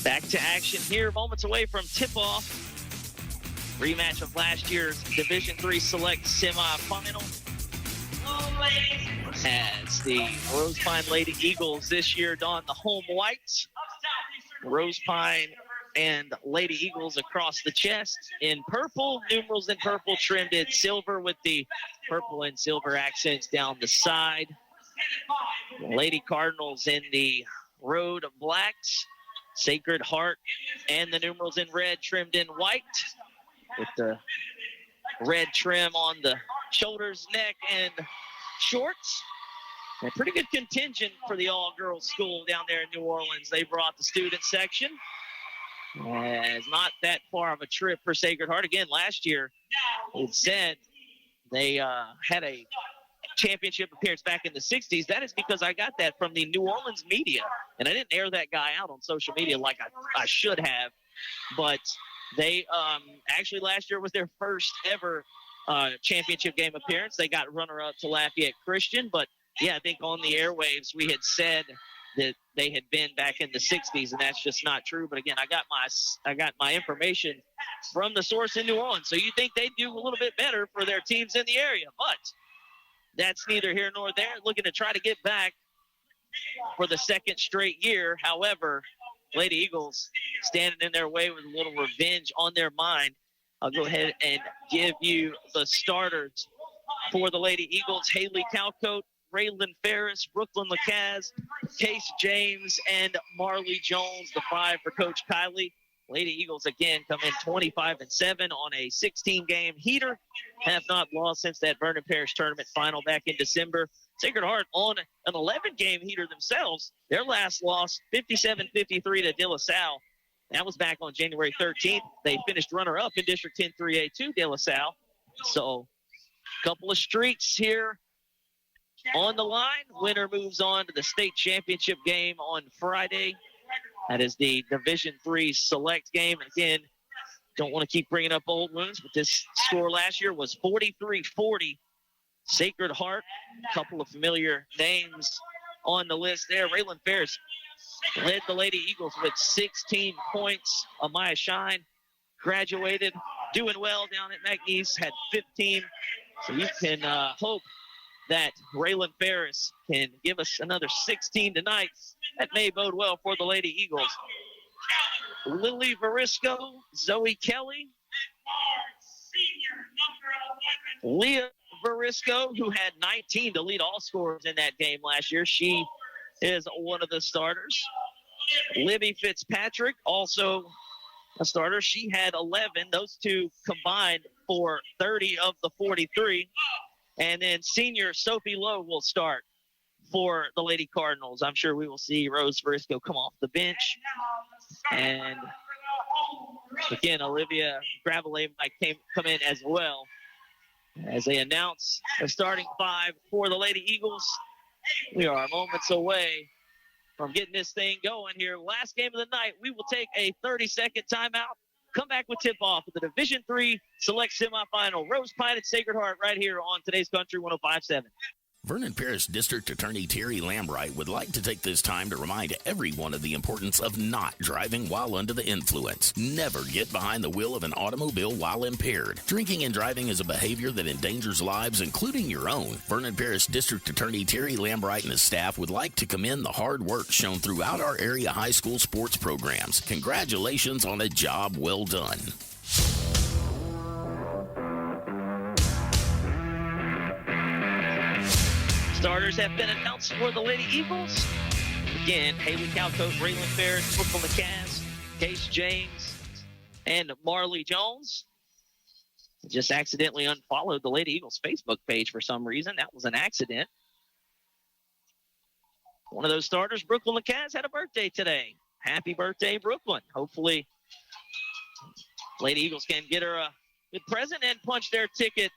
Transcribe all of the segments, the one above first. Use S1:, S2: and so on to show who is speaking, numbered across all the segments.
S1: Back to action here, moments away from tip-off. Rematch of last year's Division III Select semifinal. As the Rosepine Lady Eagles this year don the home whites. Rosepine and Lady Eagles across the chest in purple, numerals in purple, trimmed in silver with the purple and silver accents down the side. Lady Cardinals in the road blacks, Sacred Heart, and the numerals in red trimmed in white with the red trim on the shoulders, neck, and shorts. A pretty good contingent for the all-girls school down there in New Orleans. They brought the student section. It's not that far of a trip for Sacred Heart. Again, last year, it said they had a championship appearance back in the 60s. That is because I got that from the New Orleans media, and I didn't air that guy out on social media like I should have. But they actually last year was their first ever championship game appearance. They got runner-up to Lafayette Christian, but yeah, I think on the airwaves we had said that they had been back in the 60s, and that's just not true. But again, I got my information from the source in New Orleans. So you think they do a little bit better for their teams in the area, but that's neither here nor there. Looking to try to get back for the second straight year. However, Lady Eagles standing in their way with a little revenge on their mind. I'll go ahead and give you the starters for the Lady Eagles. Haley Calcote, Raylan Ferris, Brooklyn Lacaz, Case James, and Marley Jones, the 5 for Coach Kiley. Lady Eagles, again, come in 25-7 on a 16-game heater. Have not lost since that Vernon Parish tournament final back in December. Sacred Heart on an 11-game heater themselves. Their last loss, 57-53 to De La Salle. That was back on January 13th. They finished runner-up in District 10 3A2, De La Salle. So a couple of streaks here on the line. Winner moves on to the state championship game on Friday. That is the Division III Select game. Again, don't want to keep bringing up old wounds, but this score last year was 43-40. Sacred Heart, a couple of familiar names on the list there. Raylan Ferris led the Lady Eagles with 16 points. Amaya Shine graduated, doing well down at McNeese, had 15. So you can hope that Raylan Ferris can give us another 16 tonight. That may bode well for the Lady Eagles. Lily Varisco, Zoe Kelly, Leah Varisco, who had 19 to lead all scorers in that game last year. She is one of the starters. Libby Fitzpatrick, also a starter. She had 11. Those two combined for 30 of the 43. And then senior Sophie Lowe will start for the Lady Cardinals. I'm sure we will see Rose Varisco come off the bench. And again, Olivia Gravelet might come in as well as they announce the starting 5 for the Lady Eagles. We are moments away from getting this thing going here. Last game of the night, we will take a 30-second timeout. Come back with tip-off of the Division III Select Semifinal. Rosepine and Sacred Heart right here on today's Country 105.7.
S2: Vernon Parish District Attorney Terry Lambright would like to take this time to remind everyone of the importance of not driving while under the influence. Never get behind the wheel of an automobile while impaired. Drinking and driving is a behavior that endangers lives, including your own. Vernon Parish District Attorney Terry Lambright and his staff would like to commend the hard work shown throughout our area high school sports programs. Congratulations on a job well done.
S1: Starters have been announced for the Lady Eagles. Again, Haley Calcote, Raylan Ferris, Brooklyn Lacaz, Case James, and Marley Jones. Just accidentally unfollowed the Lady Eagles Facebook page for some reason. That was an accident. One of those starters, Brooklyn Lacaz, had a birthday today. Happy birthday, Brooklyn. Hopefully, Lady Eagles can get her a good present and punch their ticket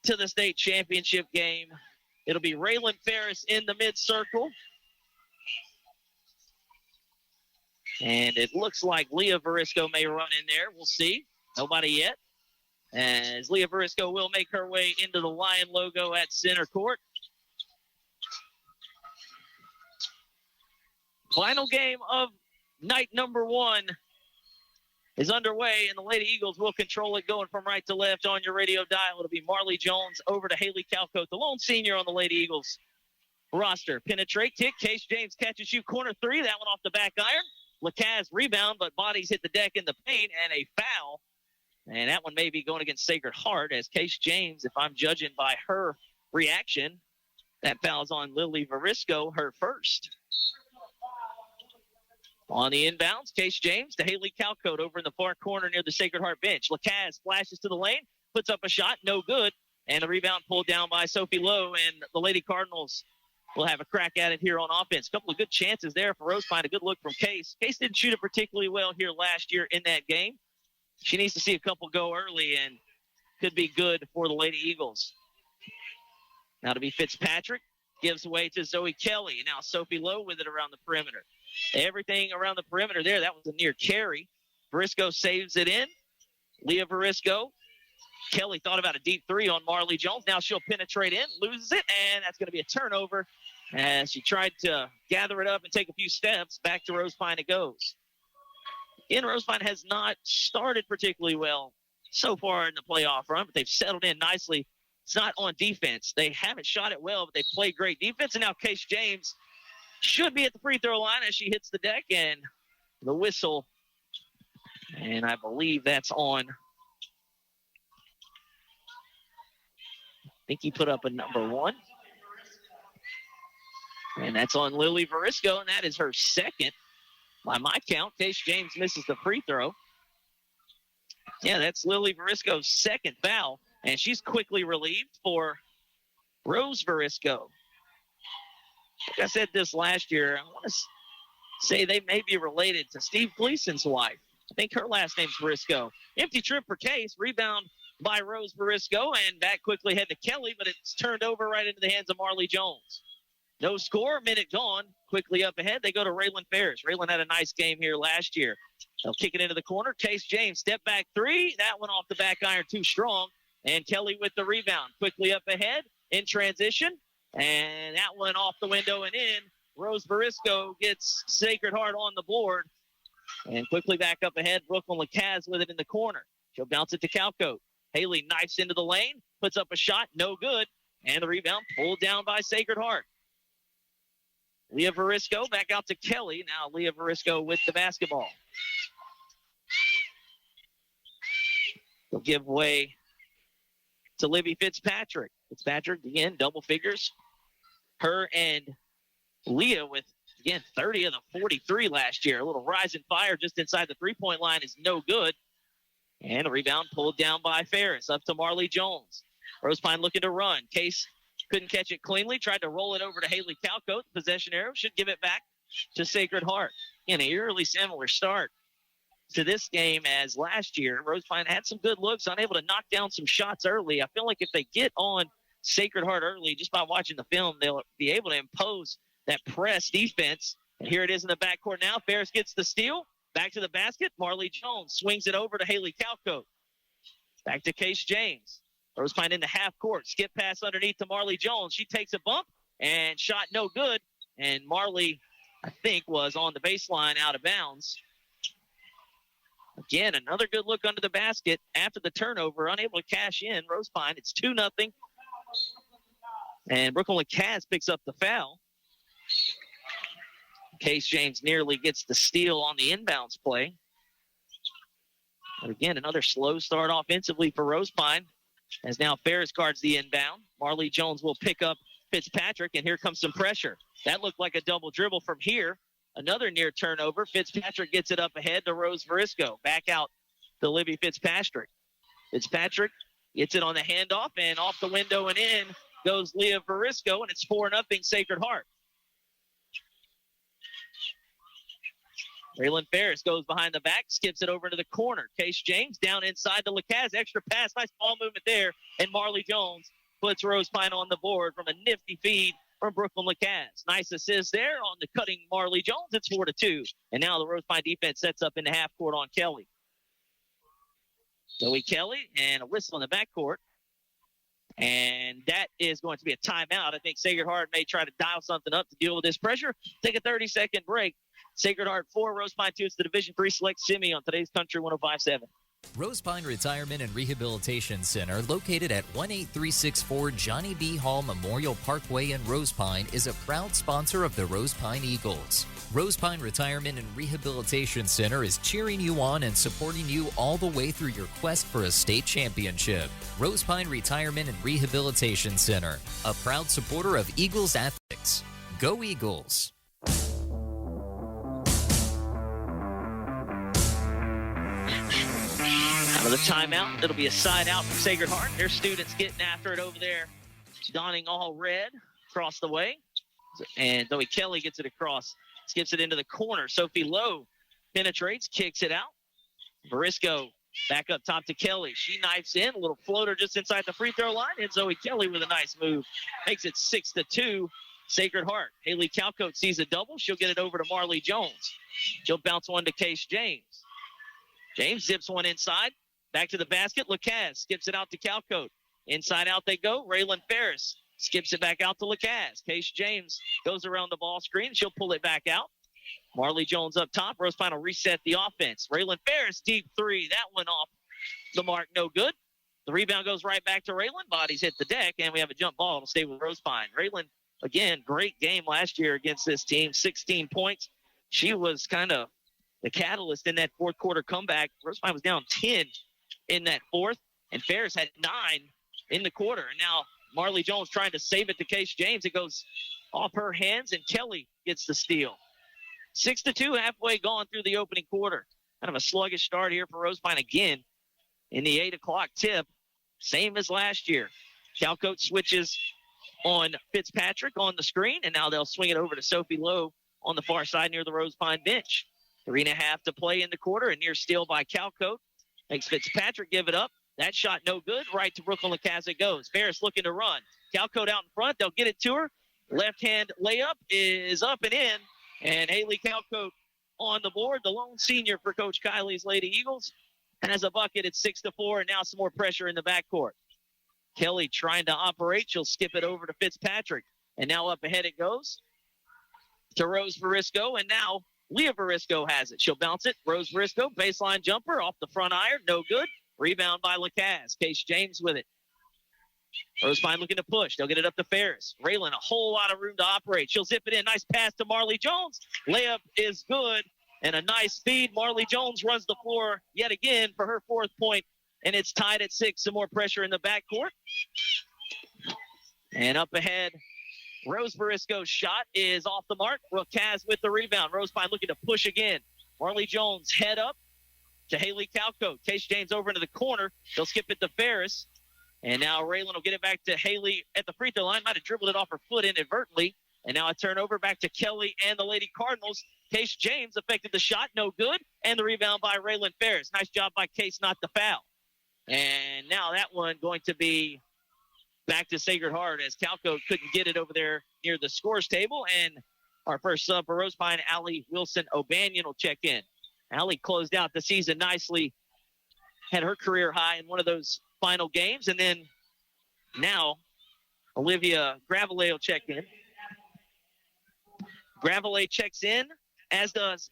S1: to the state championship game. It'll be Raylan Ferris in the mid-circle. And it looks like Leah Varisco may run in there. We'll see. Nobody yet. As Leah Varisco will make her way into the Lion logo at center court. Final game of night number 1 is underway, and the Lady Eagles will control it going from right to left on your radio dial. It'll be Marley Jones over to Haley Calcote, the lone senior on the Lady Eagles roster. Penetrate, kick. Case James catches you. Corner 3. That one off the back iron. Lacaz rebound, but bodies hit the deck in the paint, and a foul. And that one may be going against Sacred Heart as Case James, if I'm judging by her reaction, that foul's on Lily Varisco, her first. On the inbounds, Case James to Haley Calcote over in the far corner near the Sacred Heart bench. Lacaz flashes to the lane, puts up a shot, no good. And the rebound pulled down by Sophie Lowe, and the Lady Cardinals will have a crack at it here on offense. A couple of good chances there for Rosepine. A good look from Case. Case didn't shoot it particularly well here last year in that game. She needs to see a couple go early and could be good for the Lady Eagles. Now to be Fitzpatrick. Gives away to Zoe Kelly. Now Sophie Lowe with it around the perimeter. Everything around the perimeter there. That was a near carry. Varisco saves it in. Leah Varisco. Kelly thought about a deep 3 on Marley Jones. Now she'll penetrate in, loses it, and that's going to be a turnover. As she tried to gather it up and take a few steps, back to Rosepine it goes. Again, Rosepine has not started particularly well so far in the playoff run, but they've settled in nicely. It's not on defense. They haven't shot it well, but they played great defense. And now Case James should be at the free throw line as she hits the deck, and the whistle. And I believe that's on. I think he put up a number 1. And that's on Lily Varisco, and that is her second. By my count, Case James misses the free throw. Yeah, that's Lily Varisco's second foul, and she's quickly relieved for Rose Varisco. Like I said this last year, I want to say they may be related to Steve Gleason's wife. I think her last name's Varisco. Empty trip for Case, rebound by Rose Varisco, and back quickly head to Kelly, but it's turned over right into the hands of Marley Jones. No score, minute gone. Quickly up ahead, they go to Raylan Ferris. Raylan had a nice game here last year. They'll kick it into the corner. Case James, step back 3. That one off the back iron, too strong. And Kelly with the rebound. Quickly up ahead in transition. And that one off the window and in. Rose Varisco gets Sacred Heart on the board. And quickly back up ahead, Brooklyn Lacaz with it in the corner. She'll bounce it to Calcote. Haley knifes into the lane, puts up a shot, no good. And the rebound pulled down by Sacred Heart. Leah Varisco back out to Kelly. Now Leah Varisco with the basketball. They'll give way to Libby Fitzpatrick. Fitzpatrick, again, double figures. Her and Leah with, again, 30 of the 43 last year. A little rise and fire just inside the three-point line is no good. And a rebound pulled down by Ferris. Up to Marley Jones. Rosepine looking to run. Case couldn't catch it cleanly. Tried to roll it over to Haley Calcote. Possession arrow should give it back to Sacred Heart. In a eerily similar start to this game as last year. Rosepine had some good looks, unable to knock down some shots early. I feel like if they get on Sacred Heart early, just by watching the film, they'll be able to impose that press defense. And here it is in the backcourt now. Ferris gets the steal. Back to the basket. Marley Jones swings it over to Haley Calcote. Back to Case James. Rosepine into half court. Skip pass underneath to Marley Jones. She takes a bump and shot no good. And Marley, I think, was on the baseline out of bounds. Again, another good look under the basket after the turnover. Unable to cash in. Rosepine, it's 2-0. And Brooklyn Lacaz picks up the foul. Case James nearly gets the steal on the inbounds play. But again, another slow start offensively for Rosepine, as now Ferris guards the inbound. Marley Jones will pick up Fitzpatrick, and here comes some pressure. That looked like a double dribble from here. Another near turnover. Fitzpatrick gets it up ahead to Rose Varisco. Back out to Libby Fitzpatrick. Fitzpatrick gets it on the handoff, and off the window and in goes Leah Varisco, and it's 4-0 Sacred Heart. Raylan Ferris goes behind the back, skips it over to the corner. Case James down inside to Lacaz. Extra pass, nice ball movement there. And Marley Jones puts Rosepine on the board from a nifty feed from Brooklyn Lacaz. Nice assist there on the cutting Marley Jones. It's 4-2. And now the Rosepine defense sets up in the half court on Kelly. Zoe Kelly and a whistle in the backcourt. And that is going to be a timeout. I think Sacred Heart may try to dial something up to deal with this pressure. Take a 30-second break. Sacred Heart 4, Rosepine 2. It's the Division III Select Semi on today's Country 105.7.
S3: Rosepine Retirement and Rehabilitation Center, located at 18364 Johnny B. Hall Memorial Parkway in Rosepine, is a proud sponsor of the Rosepine Eagles. Rosepine Retirement and Rehabilitation Center is cheering you on and supporting you all the way through your quest for a state championship. Rosepine Retirement and Rehabilitation Center, a proud supporter of Eagles athletics. Go Eagles!
S1: Out of the timeout, it'll be a side out for Sacred Heart. Their students getting after it over there, donning all red across the way. And Zoe Kelly gets it across, skips it into the corner. Sophie Lowe penetrates, kicks it out. Barisco back up top to Kelly. She knifes in, a little floater just inside the free throw line, and Zoe Kelly with a nice move makes it 6-2. Sacred Heart. Haley Calcote sees a double. She'll get it over to Marley Jones. She'll bounce one to Case James. James zips one inside. Back to the basket. Lacaz skips it out to Calcote. Inside out they go. Raylan Ferris skips it back out to Lacaz. Case James goes around the ball screen. She'll pull it back out. Marley Jones up top. Rosepine will reset the offense. Raylan Ferris, deep three. That one off the mark. No good. The rebound goes right back to Raylan. Bodies hit the deck, and we have a jump ball. It'll stay with Rosepine. Raylan, again, great game last year against this team. 16 points. She was kind of the catalyst in that fourth quarter comeback. Rosepine was down 10 in that fourth, and Ferris had 9 in the quarter. And now Marley Jones trying to save it to Case James. It goes off her hands, and Kelly gets the steal. 6-2, halfway gone through the opening quarter. Kind of a sluggish start here for Rosepine again in the 8 o'clock tip, same as last year. Calcote switches on Fitzpatrick on the screen, and now they'll swing it over to Sophie Lowe on the far side near the Rosepine bench. 3.5 to play in the quarter, and near steal by Calcote. Makes Fitzpatrick give it up. That shot no good. Right to Brooklyn Lacaz it goes. Ferris looking to run. Calcote out in front. They'll get it to her. Left-hand layup is up and in. And Haley Calcote on the board, the lone senior for Coach Kiley's Lady Eagles. And as a bucket, it's 6-4, and now some more pressure in the backcourt. Kelly trying to operate. She'll skip it over to Fitzpatrick. And now up ahead it goes to Rose Varisco. And now Leah Varisco has it. She'll bounce it. Rose Varisco, baseline jumper off the front iron. No good. Rebound by Lacaz. Case James with it. Rosepine looking to push. They'll get it up to Ferris. Raylan, a whole lot of room to operate. She'll zip it in. Nice pass to Marley Jones. Layup is good. And a nice feed. Marley Jones runs the floor yet again for her 4th point. And it's tied at 6. Some more pressure in the backcourt. And up ahead, Rose Varisco's shot is off the mark. Lacaz with the rebound. Rosepine looking to push again. Marley Jones head up to Haley Calcote. Case James over into the corner. They'll skip it to Ferris. And now Raylan will get it back to Haley at the free throw line. Might have dribbled it off her foot inadvertently. And now a turnover back to Kelly and the Lady Cardinals. Case James affected the shot. No good. And the rebound by Raylan Ferris. Nice job by Case not to foul. And now that one going to be back to Sacred Heart as Calcote couldn't get it over there near the scores table. And our first sub for Rosepine, Allie Wilson O'Banion, will check in. Allie closed out the season nicely, had her career high in one of those final games. And then now Olivia Gravelet will check in. Gravelet checks in, as does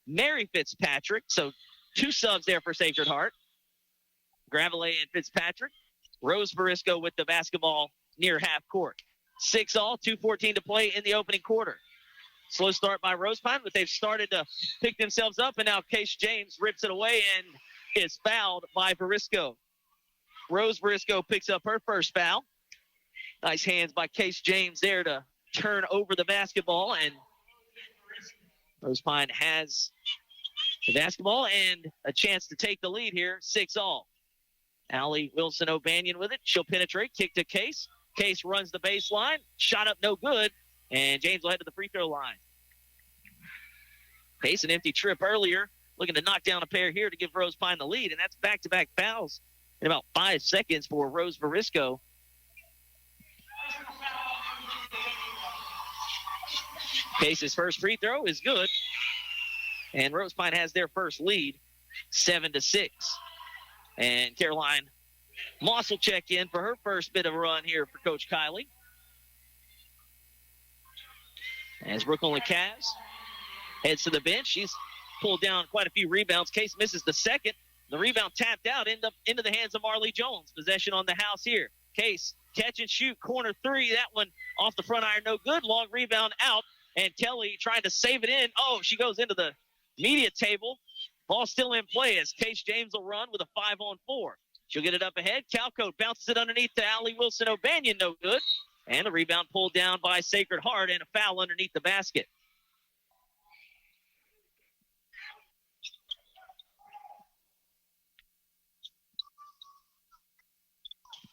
S1: Mary Fitzpatrick. So 2 subs there for Sacred Heart. Gravelet and Fitzpatrick. Rose Varisco with the basketball near half court. 6-all, 2:14 to play in the opening quarter. Slow start by Rosepine, but they've started to pick themselves up, and now Case James rips it away and is fouled by Varisco. Rose Varisco picks up her first foul. Nice hands by Case James there to turn over the basketball, and Rosepine has the basketball and a chance to take the lead here, 6-all. Allie Wilson O'Banion with it. She'll penetrate, kick to Case. Case runs the baseline, shot up no good, and James will head to the free throw line. Case, an empty trip earlier, looking to knock down a pair here to give Rosepine the lead, and that's back-to-back fouls in about 5 seconds for Rose Varisco. Case's first free throw is good, and Rosepine has their first lead, 7-6. And Caroline Moss will check in for her first bit of a run here for Coach Kiley. As Brooklyn Lacaz heads to the bench. She's pulled down quite a few rebounds. Case misses the second. The rebound tapped out, end up into the hands of Marley Jones. Possession on the house here. Case, catch and shoot, corner three. That one off the front iron, no good. Long rebound out, and Kelly trying to save it in. Oh, she goes into the media table. Ball still in play as Case James will run with a 5-on-4. She'll get it up ahead. Calcote bounces it underneath to Allie Wilson-O'Banion, no good. And the rebound pulled down by Sacred Heart and a foul underneath the basket.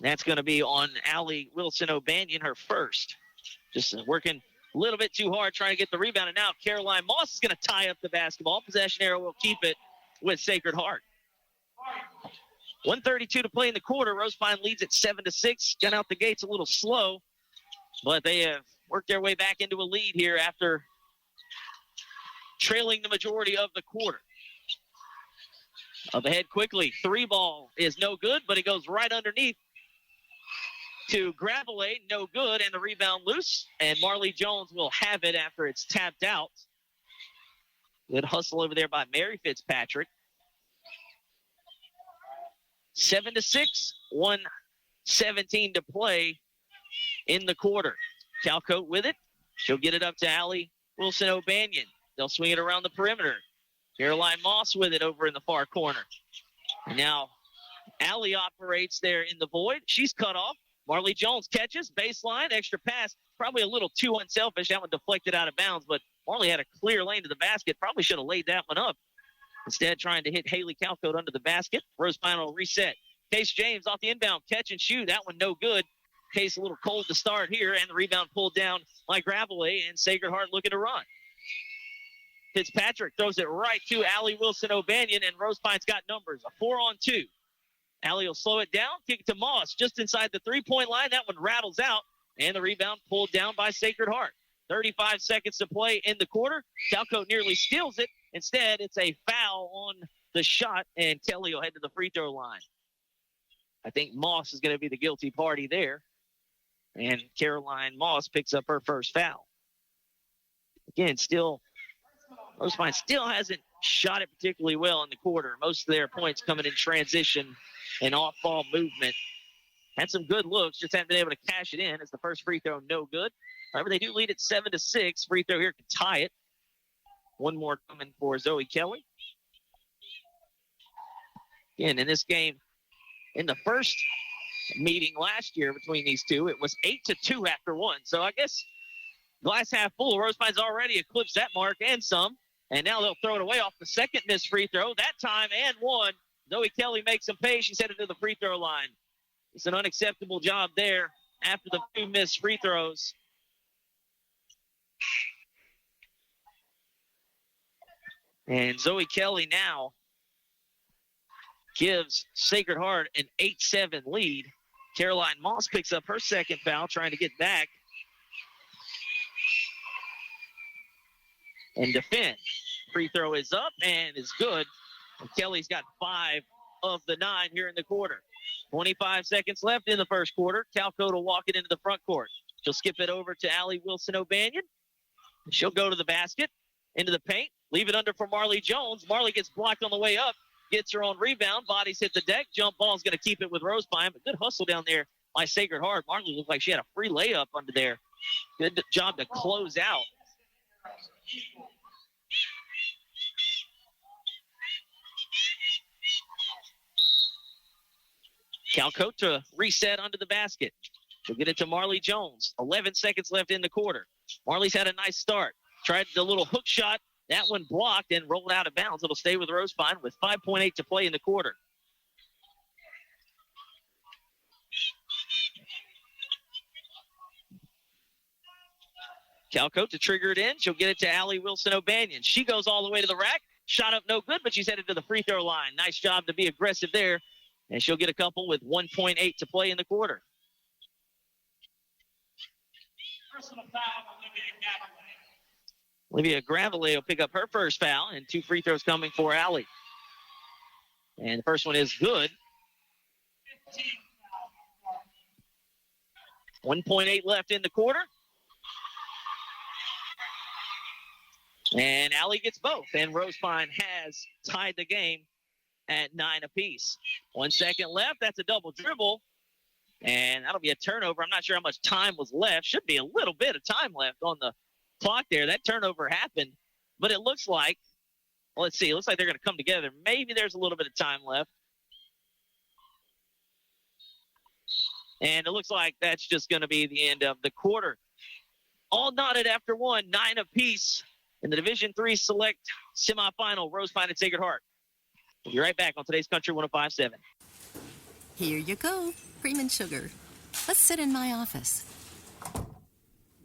S1: That's going to be on Allie Wilson-O'Banion, her first. Just working a little bit too hard trying to get the rebound. And now Caroline Moss is going to tie up the basketball. Possession arrow will keep it with Sacred Heart. 1:32 to play in the quarter. Rosepine leads at 7-6. Got out the gates a little slow, but they have worked their way back into a lead here after trailing the majority of the quarter. Up ahead quickly. Three ball is no good, but it goes right underneath to Gravelay, no good, and the rebound loose. And Marley Jones will have it after it's tapped out. Good hustle over there by Mary Fitzpatrick. 7-6, 1:17 to play in the quarter. Calcote with it. She'll get it up to Allie Wilson-O'Banion. They'll swing it around the perimeter. Caroline Moss with it over in the far corner. And now Allie operates there in the void. She's cut off. Marley Jones catches, baseline, extra pass. Probably a little too unselfish. That one deflected out of bounds, but Marley had a clear lane to the basket. Probably should have laid that one up. Instead, trying to hit Haley Calcote under the basket. Rosepine will reset. Case James off the inbound, catch and shoot. That one no good. Case a little cold to start here, and the rebound pulled down by Gravelay, and Sacred Heart looking to run. Fitzpatrick throws it right to Allie Wilson-O'Banion, and Rosepine's got numbers. A 4-on-2. Allie will slow it down, kick it to Moss just inside the three-point line. That one rattles out, and the rebound pulled down by Sacred Heart. 35 seconds to play in the quarter. Calcote nearly steals it. Instead, it's a foul on the shot, and Kelly will head to the free throw line. I think Moss is going to be the guilty party there, and Caroline Moss picks up her first foul. Again, Rosepine still hasn't shot it particularly well in the quarter. Most of their points coming in transition and off-ball movement. Had some good looks, just haven't been able to cash it in as the first free throw no good. However, they do lead at 7-6. Free throw here can tie it. One more coming for Zoe Kelly. Again, in this game, in the first meeting last year between these two, it was 8-2 after one. So I guess glass half full. Rosepine's already eclipsed that mark and some. And now they'll throw it away off the second missed free throw. That time and one. Zoe Kelly makes some pay. She's headed to the free throw line. It's an unacceptable job there after the two missed free throws. And Zoe Kelly now gives Sacred Heart an 8-7 lead. Caroline Moss picks up her second foul, trying to get back and defend. Free throw is up and is good. And Kelly's got 5 of the 9 here in the quarter. 25 seconds left in the first quarter. Calcote will walk it into the front court. She'll skip it over to Allie Wilson-O'Banion. She'll go to the basket, into the paint, leave it under for Marley Jones. Marley gets blocked on the way up, gets her own rebound. Bodies hit the deck. Jump ball is going to keep it with Rosepine, but good hustle down there by Sacred Heart. Marley looked like she had a free layup under there. Good job to close out. Calcote to reset under the basket. She'll get it to Marley Jones. 11 seconds left in the quarter. Marley's had a nice start. Tried the little hook shot. That one blocked and rolled out of bounds. It'll stay with Rosepine with 5.8 to play in the quarter. Calcote to trigger it in. She'll get it to Allie Wilson-O'Banion. She goes all the way to the rack. Shot up no good, but she's headed to the free throw line. Nice job to be aggressive there. And she'll get a couple with 1.8 to play in the quarter. Olivia Gravelay will pick up her first foul, and 2 free throws coming for Allie. And the first one is good. 1.8 left in the quarter. And Allie gets both. And Rosepine has tied the game at 9 apiece. 1 second left. That's a double dribble. And that'll be a turnover. I'm not sure how much time was left. Should be a little bit of time left on the clock there. That turnover happened. But it looks like, well, let's see. It looks like they're going to come together. Maybe there's a little bit of time left. And it looks like that's just going to be the end of the quarter. All knotted after one, 9 apiece in the Division III Select semifinal, Rosepine and Sacred Heart. We'll be right back on today's Country 105.7.
S4: Here you go, cream and sugar. Let's sit in my office.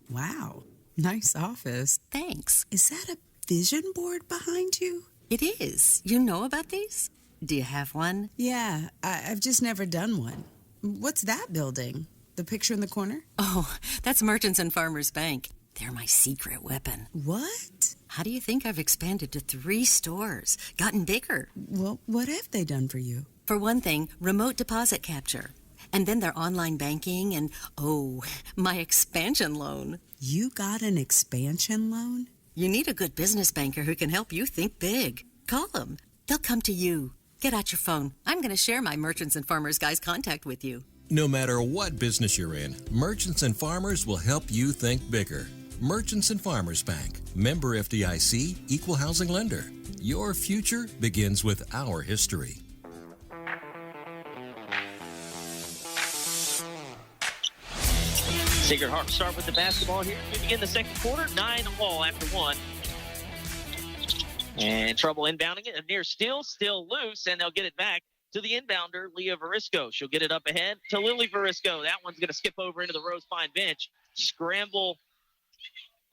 S5: Wow, nice office.
S4: Thanks.
S5: Is that a vision board behind you?
S4: It is. You know about these? Do you have one?
S5: Yeah, I've just never done one. What's that building? The picture in the corner?
S4: Oh, that's Merchants and Farmers Bank. They're my secret weapon.
S5: What?
S4: How do you think I've expanded to 3 stores, gotten bigger?
S5: Well, what have they done for you?
S4: For one thing, remote deposit capture. And then their online banking and, oh, my expansion loan.
S5: You got an expansion loan?
S4: You need a good business banker who can help you think big. Call them. They'll come to you. Get out your phone. I'm going to share my Merchants and Farmers guy's contact with you.
S6: No matter what business you're in, Merchants and Farmers will help you think bigger. Merchants and Farmers Bank, member FDIC, equal housing lender. Your future begins with our history.
S1: Sacred Heart start with the basketball here. We begin the second quarter, 9 all after 1. And trouble inbounding it. A near steal, still loose, and they'll get it back to the inbounder, Leah Varisco. She'll get it up ahead to Lily Varisco. That one's going to skip over into the Rosepine bench.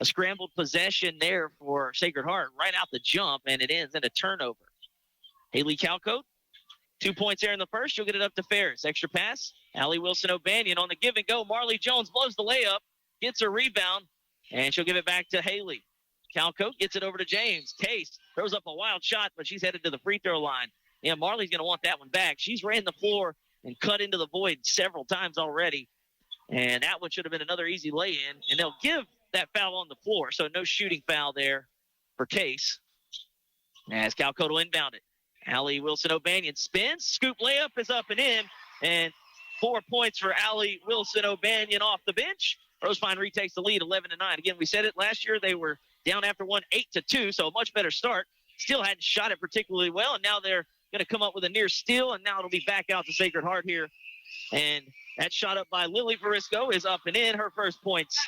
S1: A scrambled possession there for Sacred Heart right out the jump, and it ends in a turnover. Haley Calcote, 2 points there in the first. She'll get it up to Ferris. Extra pass. Allie Wilson-O'Banion on the give and go. Marley Jones blows the layup, gets her rebound, and she'll give it back to Haley. Calcote gets it over to James. Case throws up a wild shot, but she's headed to the free throw line. Yeah, Marley's going to want that one back. She's ran the floor and cut into the void several times already, and that one should have been another easy lay-in, and they'll give that foul on the floor, so no shooting foul there for Case. As Calcote will inbound it. Allie Wilson-O'Banion spins. Scoop layup is up and in, and 4 points for Allie Wilson-O'Banion off the bench. Rosepine retakes the lead 11-9. Again, we said it last year. They were down after 1, 8-2, so a much better start. Still hadn't shot it particularly well, and now they're going to come up with a near steal, and now it'll be back out to Sacred Heart here. And that shot up by Lily Varisco is up and in, her first points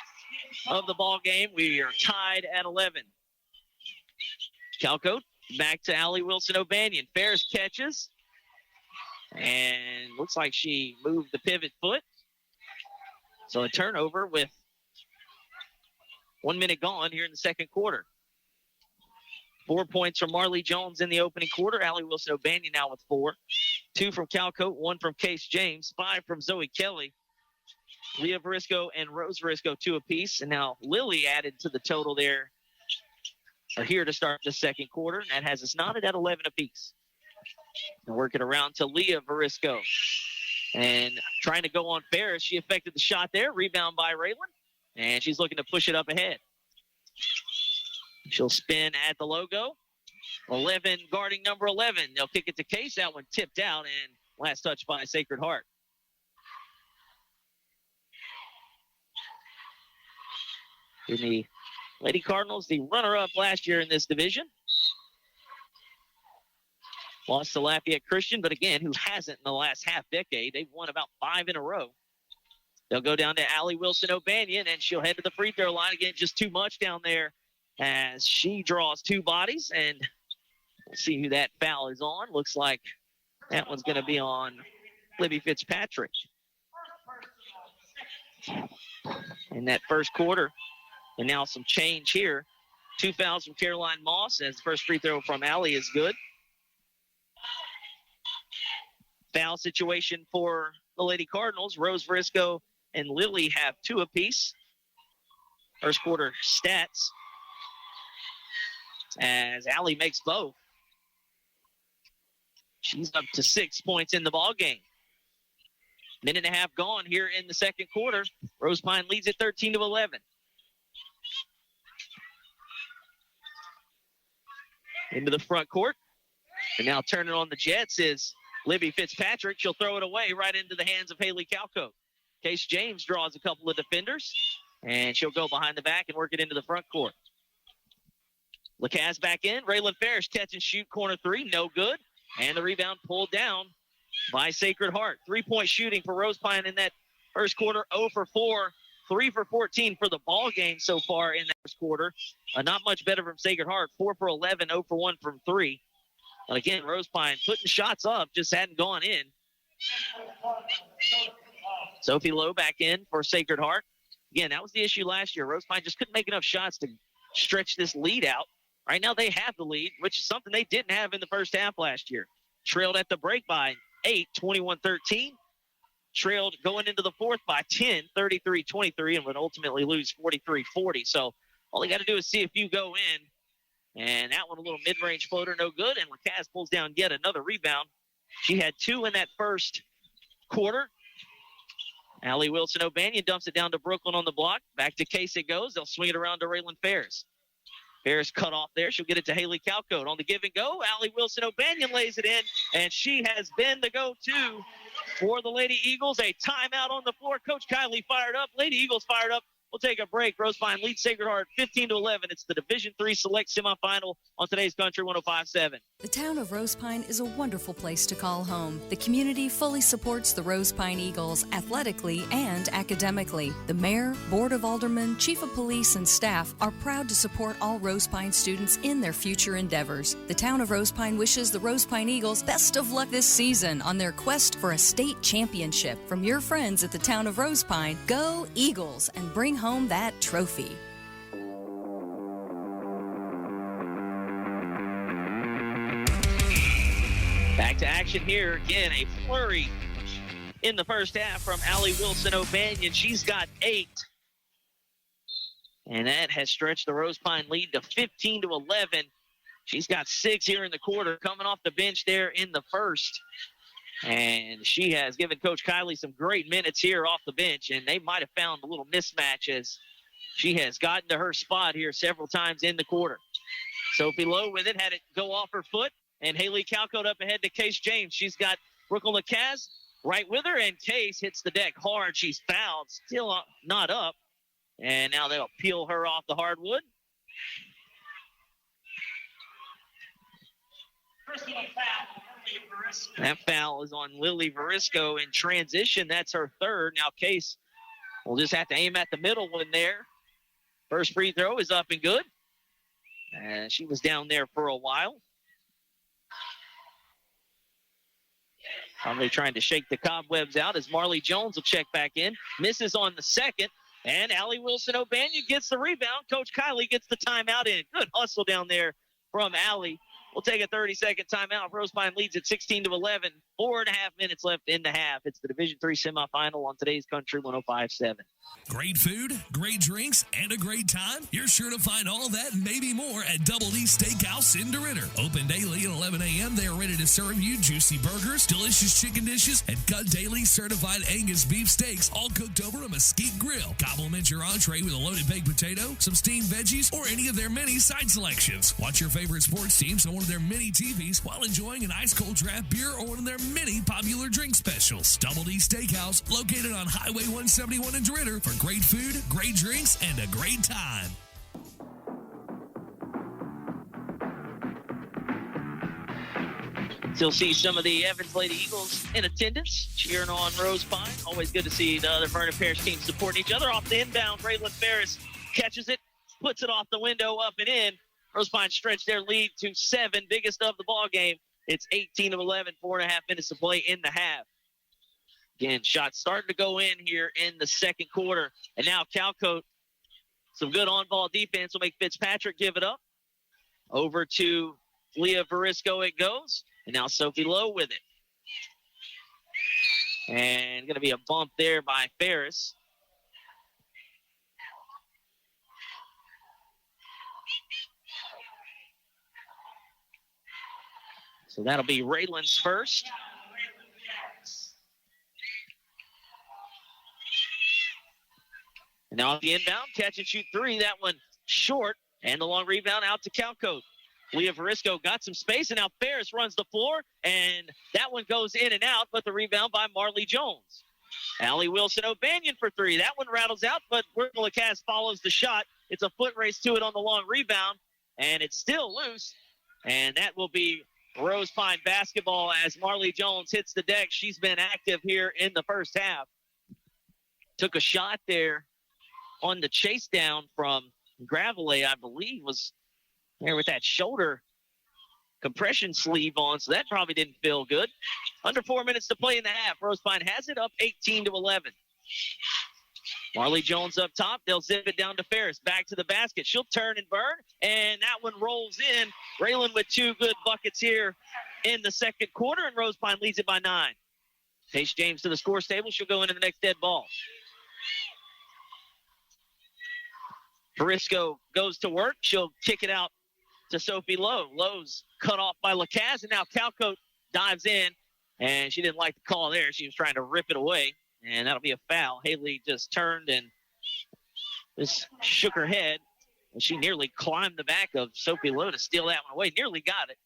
S1: of the ball game. We are tied at 11. Calcote back to Allie Wilson-O'Banion. Ferris catches, and looks like she moved the pivot foot. So a turnover with 1 minute gone here in the second quarter. 4 points from Marley Jones in the opening quarter. Allie Wilson-O'Banion now with 4. 2 from Calcote, 1 from Case James, 5 from Zoe Kelly. Leah Varisco and Rose Varisco 2 apiece. And now Lily added to the total there. Are here to start the second quarter. And that has us knotted at 11 apiece. And work it around to Leah Varisco. And trying to go on Ferris. She affected the shot there. Rebound by Raylan. And she's looking to push it up ahead. She'll spin at the logo. 11 guarding number 11. They'll kick it to Case. That one tipped out, and last touch by Sacred Heart. In the Lady Cardinals, the runner-up last year in this division. Lost to Lafayette Christian, but again, who hasn't in the last half decade? They've won about 5 in a row. They'll go down to Allie Wilson-O'Banion, and she'll head to the free throw line. Again, just too much down there as she draws 2 bodies, and we'll see who that foul is on. Looks like that one's going to be on Libby Fitzpatrick. In that first quarter, and now some change here. 2 fouls from Caroline Moss, as the first free throw from Allie is good. Foul situation for the Lady Cardinals. Rose Varisco and Lily have 2 apiece. First quarter stats, as Allie makes both. She's up to 6 points in the ball game. Minute and a half gone here in the second quarter. Rosepine leads it 13-11. into the front court. And now turning on the Jets is Libby Fitzpatrick. She'll throw it away right into the hands of Haley Calco. Case James draws a couple of defenders, and she'll go behind the back and work it into the front court. Lacaz back in. Raylan Ferris catch and shoot corner three. No good. And the rebound pulled down by Sacred Heart. 3-point shooting for Rosepine in that first quarter. 0 for 4. 3 for 14 for the ball game so far in that first quarter. Not much better from Sacred Heart. 4 for 11. 0 for 1 from 3. But again, Rosepine putting shots up, just hadn't gone in. Sophie Lowe back in for Sacred Heart. Again, that was the issue last year. Rosepine just couldn't make enough shots to stretch this lead out. Right now they have the lead, which is something they didn't have in the first half last year. Trailed at the break by 8, 21-13. Trailed going into the fourth by 10, 33-23, and would ultimately lose 43-40. So all they got to do is see a few go in. And that one, a little mid-range floater, no good. And Lacaz pulls down yet another rebound. She had 2 in that first quarter. Allie Wilson-O'Banion dumps it down to Brooklyn on the block. Back to Case it goes. They'll swing it around to Raylan Ferris. Ferris cut off there. She'll get it to Haley Calcote. On the give and go, Allie Wilson-O'Banion lays it in, and she has been the go-to for the Lady Eagles. A timeout on the floor. Coach Kiley fired up. Lady Eagles fired up. We'll take a break. Rosepine leads Sacred Heart 15-11. It's the Division III Select Semifinal on today's Country 105.7.
S7: The town of Rosepine is a wonderful place to call home. The community fully supports the Rosepine Eagles athletically and academically. The mayor, board of aldermen, chief of police, and staff are proud to support all Rosepine students in their future endeavors. The town of Rosepine wishes the Rosepine Eagles best of luck this season on their quest for a state championship. From your friends at the town of Rosepine, go Eagles and bring home that trophy.
S1: Back to action here. Again, a flurry in the first half from Allie Wilson-O'Banion. She's got 8. And that has stretched the Rosepine lead to 15-11. She's got 6 here in the quarter, coming off the bench there in the first. And she has given Coach Kiley some great minutes here off the bench, and they might have found a little mismatch as she has gotten to her spot here several times in the quarter. Sophie Lowe with it, had it go off her foot, and Haley Calcote up ahead to Case James. She's got Brooklyn Lacaz right with her, and Case hits the deck hard. She's fouled, still not up, and now they'll peel her off the hardwood. That foul is on Lily Verisco in transition. That's her third. Now Case will just have to aim at the middle one there. First free throw is up and good. And she was down there for a while. Probably trying to shake the cobwebs out as Marley Jones will check back in. Misses on the second. And Allie Wilson-O'Banion gets the rebound. Coach Kiley gets the timeout in. Good hustle down there from Allie. We'll take a 30-second timeout. Rosepine leads at 16-11. 4.5 minutes left in the half. It's the Division III semifinal on today's Country 105.7.
S8: Great food, great drinks, and a great time? You're sure to find all that and maybe more at Double D Steakhouse in DeRidder. Open daily at 11 a.m. They are ready to serve you juicy burgers, delicious chicken dishes, and cut daily certified Angus beef steaks, all cooked over a mesquite grill. Complement your entree with a loaded baked potato, some steamed veggies, or any of their many side selections. Watch your favorite sports teams on one of their mini TVs while enjoying an ice-cold draft beer or one of their many popular drink specials. Double D Steakhouse, located on Highway 171 in DeRidder, for great food, great drinks, and a great time.
S1: Still see some of the Evans Lady Eagles in attendance, cheering on Rosepine. Always good to see the other Vernon Parish teams supporting each other. Off the inbound, Raylan Ferris catches it, puts it off the window, up and in. Rosepine stretched their lead to 7, biggest of the ball game. It's 18-11, 4.5 minutes to play in the half. Again, shots starting to go in here in the second quarter. And now Calcote, some good on-ball defense will make Fitzpatrick give it up. Over to Leah Verisco it goes. And now Sophie Lowe with it. And going to be a bump there by Ferris. So that'll be Raylan's first. And now the inbound, catch and shoot 3. That one short. And the long rebound out to Calcote. Leah Varisco got some space, and now Ferris runs the floor, and that one goes in and out, but the rebound by Marley Jones. Allie Wilson O'Banion for three. That one rattles out, but Brooklyn Lacasse follows the shot. It's a foot race to it on the long rebound, and it's still loose, and that will be Rosepine basketball as Marley Jones hits the deck. She's been active here in the first half. Took a shot there on the chase down from Gravelay, I believe, was there with that shoulder compression sleeve on, so that probably didn't feel good. Under 4 minutes to play in the half. Rosepine has it up 18-11. Marley Jones up top. They'll zip it down to Ferris. Back to the basket. She'll turn and burn, and that one rolls in. Raylan with two good buckets here in the second quarter, and Rosepine leads it by 9. Paige James to the scores table. She'll go into the next dead ball. Varisco goes to work. She'll kick it out to Sophie Lowe. Lowe's cut off by Lacasse, and now Calcote dives in, and she didn't like the call there. She was trying to rip it away, and that'll be a foul. Haley just turned and just shook her head, and she nearly climbed the back of Sophie Lowe to steal that one away. Nearly got it.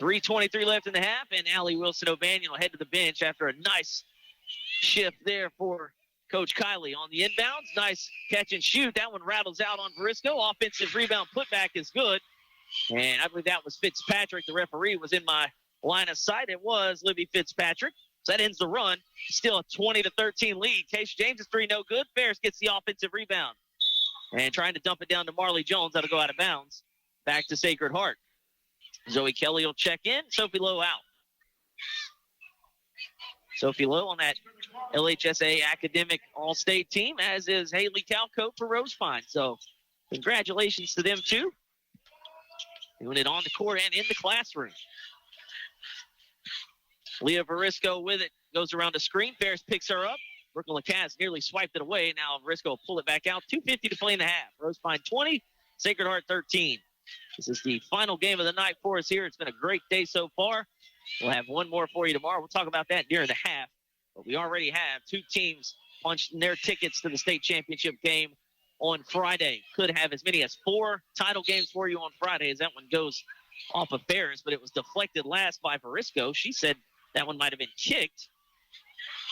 S1: 3:23 left in the half, and Allie Wilson O'Banion will head to the bench after a nice shift there for Coach Kiley on the inbounds. Nice catch and shoot. That one rattles out on Varisco. Offensive rebound putback is good. And I believe that was Fitzpatrick. The referee was in my line of sight. It was Libby Fitzpatrick. So that ends the run. Still a 20-13 lead. Casey James is three, no good. Ferris gets the offensive rebound. And trying to dump it down to Marley Jones. That'll go out of bounds. Back to Sacred Heart. Zoe Kelly will check in. Sophie Lowe out. Sophie Lowe on that LHSA academic all-state team, as is Haley Calcote for Rosepine. So congratulations to them, too. Doing it on the court and in the classroom. Leah Varisco with it. Goes around the screen. Ferris picks her up. Brooklyn Lacasse nearly swiped it away. Now Varisco will pull it back out. 2:50 to play in the half. Rosepine 20, Sacred Heart 13. This is the final game of the night for us here. It's been a great day so far. We'll have one more for you tomorrow. We'll talk about that during the half. But we already have two teams punched in their tickets to the state championship game on Friday. Could have as many as 4 title games for you on Friday as that one goes off of Ferris, but it was deflected last by Varisco. She said that one might have been kicked.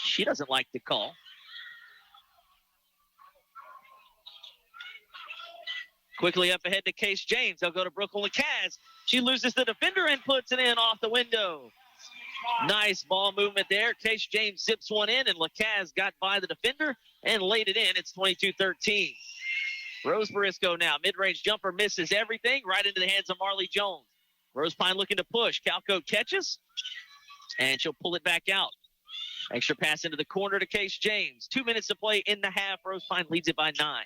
S1: She doesn't like the call. Quickly up ahead to Case James. They'll go to Brooklyn Lacasse. She loses the defender and puts it in off the window. Nice ball movement there. Case James zips one in, and Lacasse got by the defender and laid it in. It's 22-13. Rose Varisco now. Mid-range jumper misses everything right into the hands of Marley Jones. Rosepine looking to push. Calcote catches, and she'll pull it back out. Extra pass into the corner to Case James. 2 minutes to play in the half. Rosepine leads it by 9.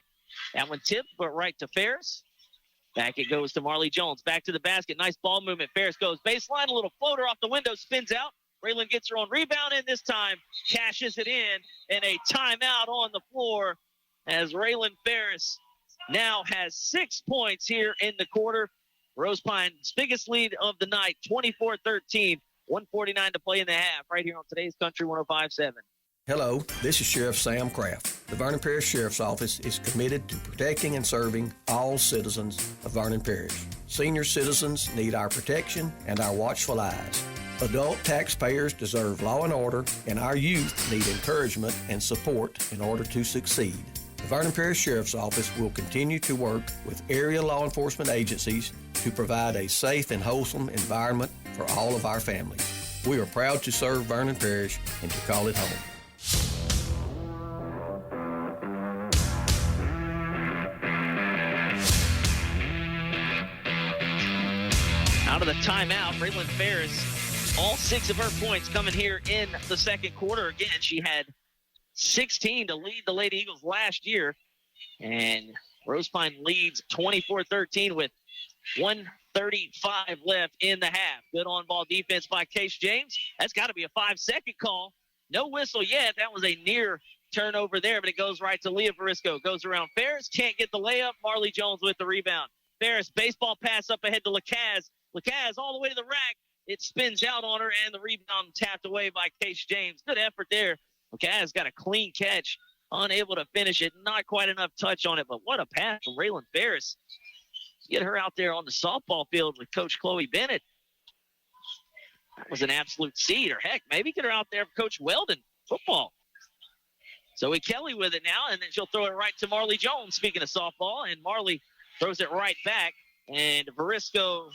S1: That one tipped, but right to Ferris. Back it goes to Marley Jones. Back to the basket. Nice ball movement. Ferris goes baseline. A little floater off the window. Spins out. Raylan gets her on rebound, and this time cashes it in. And a timeout on the floor as Raylan Ferris now has 6 points here in the quarter. Rosepine's biggest lead of the night, 24-13. 1:49 to play in the half right here on today's Country 105.7.
S9: Hello, this is Sheriff Sam Kraft. The Vernon Parish Sheriff's Office is committed to protecting and serving all citizens of Vernon Parish. Senior citizens need our protection and our watchful eyes. Adult taxpayers deserve law and order, and our youth need encouragement and support in order to succeed. The Vernon Parish Sheriff's Office will continue to work with area law enforcement agencies to provide a safe and wholesome environment for all of our families. We are proud to serve Vernon Parish and to call it home.
S1: Out of the timeout, Raylan Ferris, all 6 of her points coming here in the second quarter. Again, she had 16 to lead the Lady Eagles last year. And Rosepine leads 24-13 with 1:35 left in the half. Good on-ball defense by Case James. That's got to be a 5-second call. No whistle yet. That was a near turnover there, but it goes right to Leah Varisco. Goes around Ferris. Can't get the layup. Marley Jones with the rebound. Ferris, baseball pass up ahead to Lacasse. Lacasse all the way to the rack. It spins out on her, and the rebound tapped away by Case James. Good effort there. Lacasse got a clean catch. Unable to finish it. Not quite enough touch on it, but what a pass from Raylan Ferris. Get her out there on the softball field with Coach Chloe Bennett. That was an absolute seed. Or heck, maybe get her out there for Coach Weldon football. Zoe Kelly with it now, and then she'll throw it right to Marley Jones, speaking of softball, and Marley throws it right back, and Varisco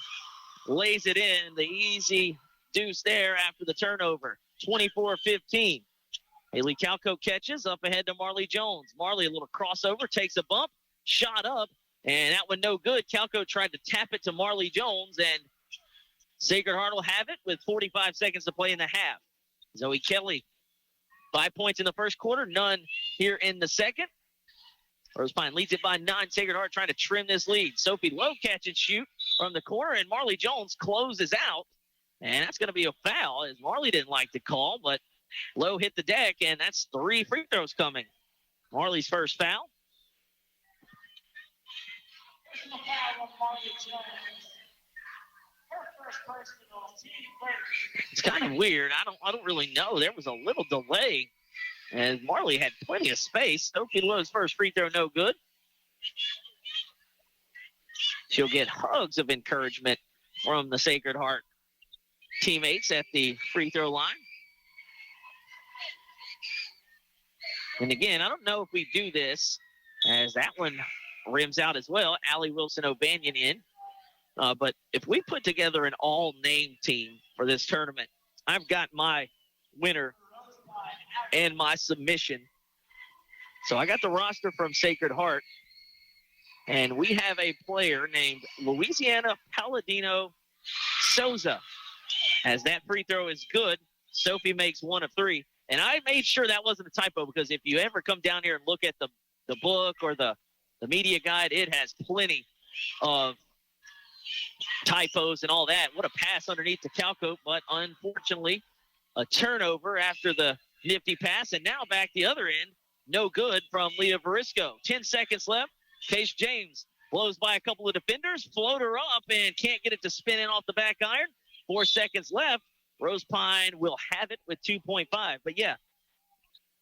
S1: lays it in. The easy deuce there after the turnover. 24-15. Haley Calco catches up ahead to Marley Jones. Marley, a little crossover, takes a bump, shot up, and that one no good. Calco tried to tap it to Marley Jones, and Sacred Heart will have it with 45 seconds to play in the half. Zoe Kelly, 5 points in the first quarter, none here in the second. Rosepine leads it by 9. Sacred Heart trying to trim this lead. Sophie Lowe catch and shoot from the corner, and Marley Jones closes out. And that's going to be a foul, as Marley didn't like the call, but Lowe hit the deck, and that's 3 free throws coming. Marley's first foul. It's kind of weird. I don't really know. There was a little delay, and Marley had plenty of space. Sophie Lowe's first free throw, no good. She'll get hugs of encouragement from the Sacred Heart teammates at the free throw line. And again, I don't know if we do this, as that one rims out as well. Allie Wilson O'Banion in. But if we put together an all-name team for this tournament, I've got my winner and my submission. So I got the roster from Sacred Heart, and we have a player named Louisiana Palladino Souza. As that free throw is good, Sophie makes 1 of 3. And I made sure that wasn't a typo, because if you ever come down here and look at the book or the media guide, it has plenty of typos and all that. What a pass underneath the Calco, but unfortunately a turnover after the nifty pass, and now back the other end, no good from Leah Varisco. 10 seconds left. Case James blows by a couple of defenders, floater up, and can't get it to spin in off the back iron. 4 seconds left. Rosepine will have it with 2.5. But yeah,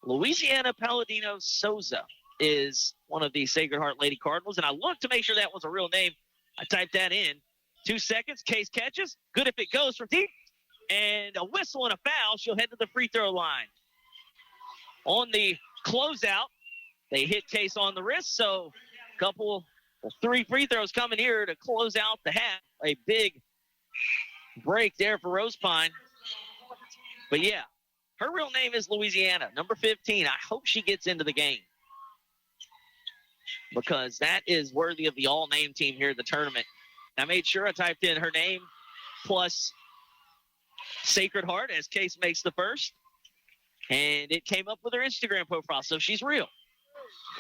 S1: Louisiana Palladino Souza is one of the Sacred Heart Lady Cardinals, and I looked to make sure that was a real name. I typed that in. 2 seconds. Case catches. Good if it goes from deep. And a whistle and a foul. She'll head to the free throw line. On the closeout, they hit Case on the wrist. So three free throws coming here to close out the half. A big break there for Rosepine. But yeah, her real name is Louisiana, number 15. I hope she gets into the game, because that is worthy of the all-name team here at the tournament. I made sure I typed in her name plus Sacred Heart as Case makes the first, and it came up with her Instagram profile, so she's real,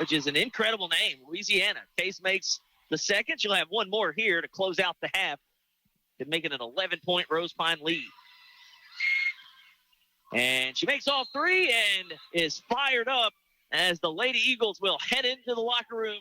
S1: which is an incredible name, Louisiana. Case makes the second. She'll have one more here to close out the half and make it an 11-point Rosepine lead. And she makes all 3 and is fired up as the Lady Eagles will head into the locker room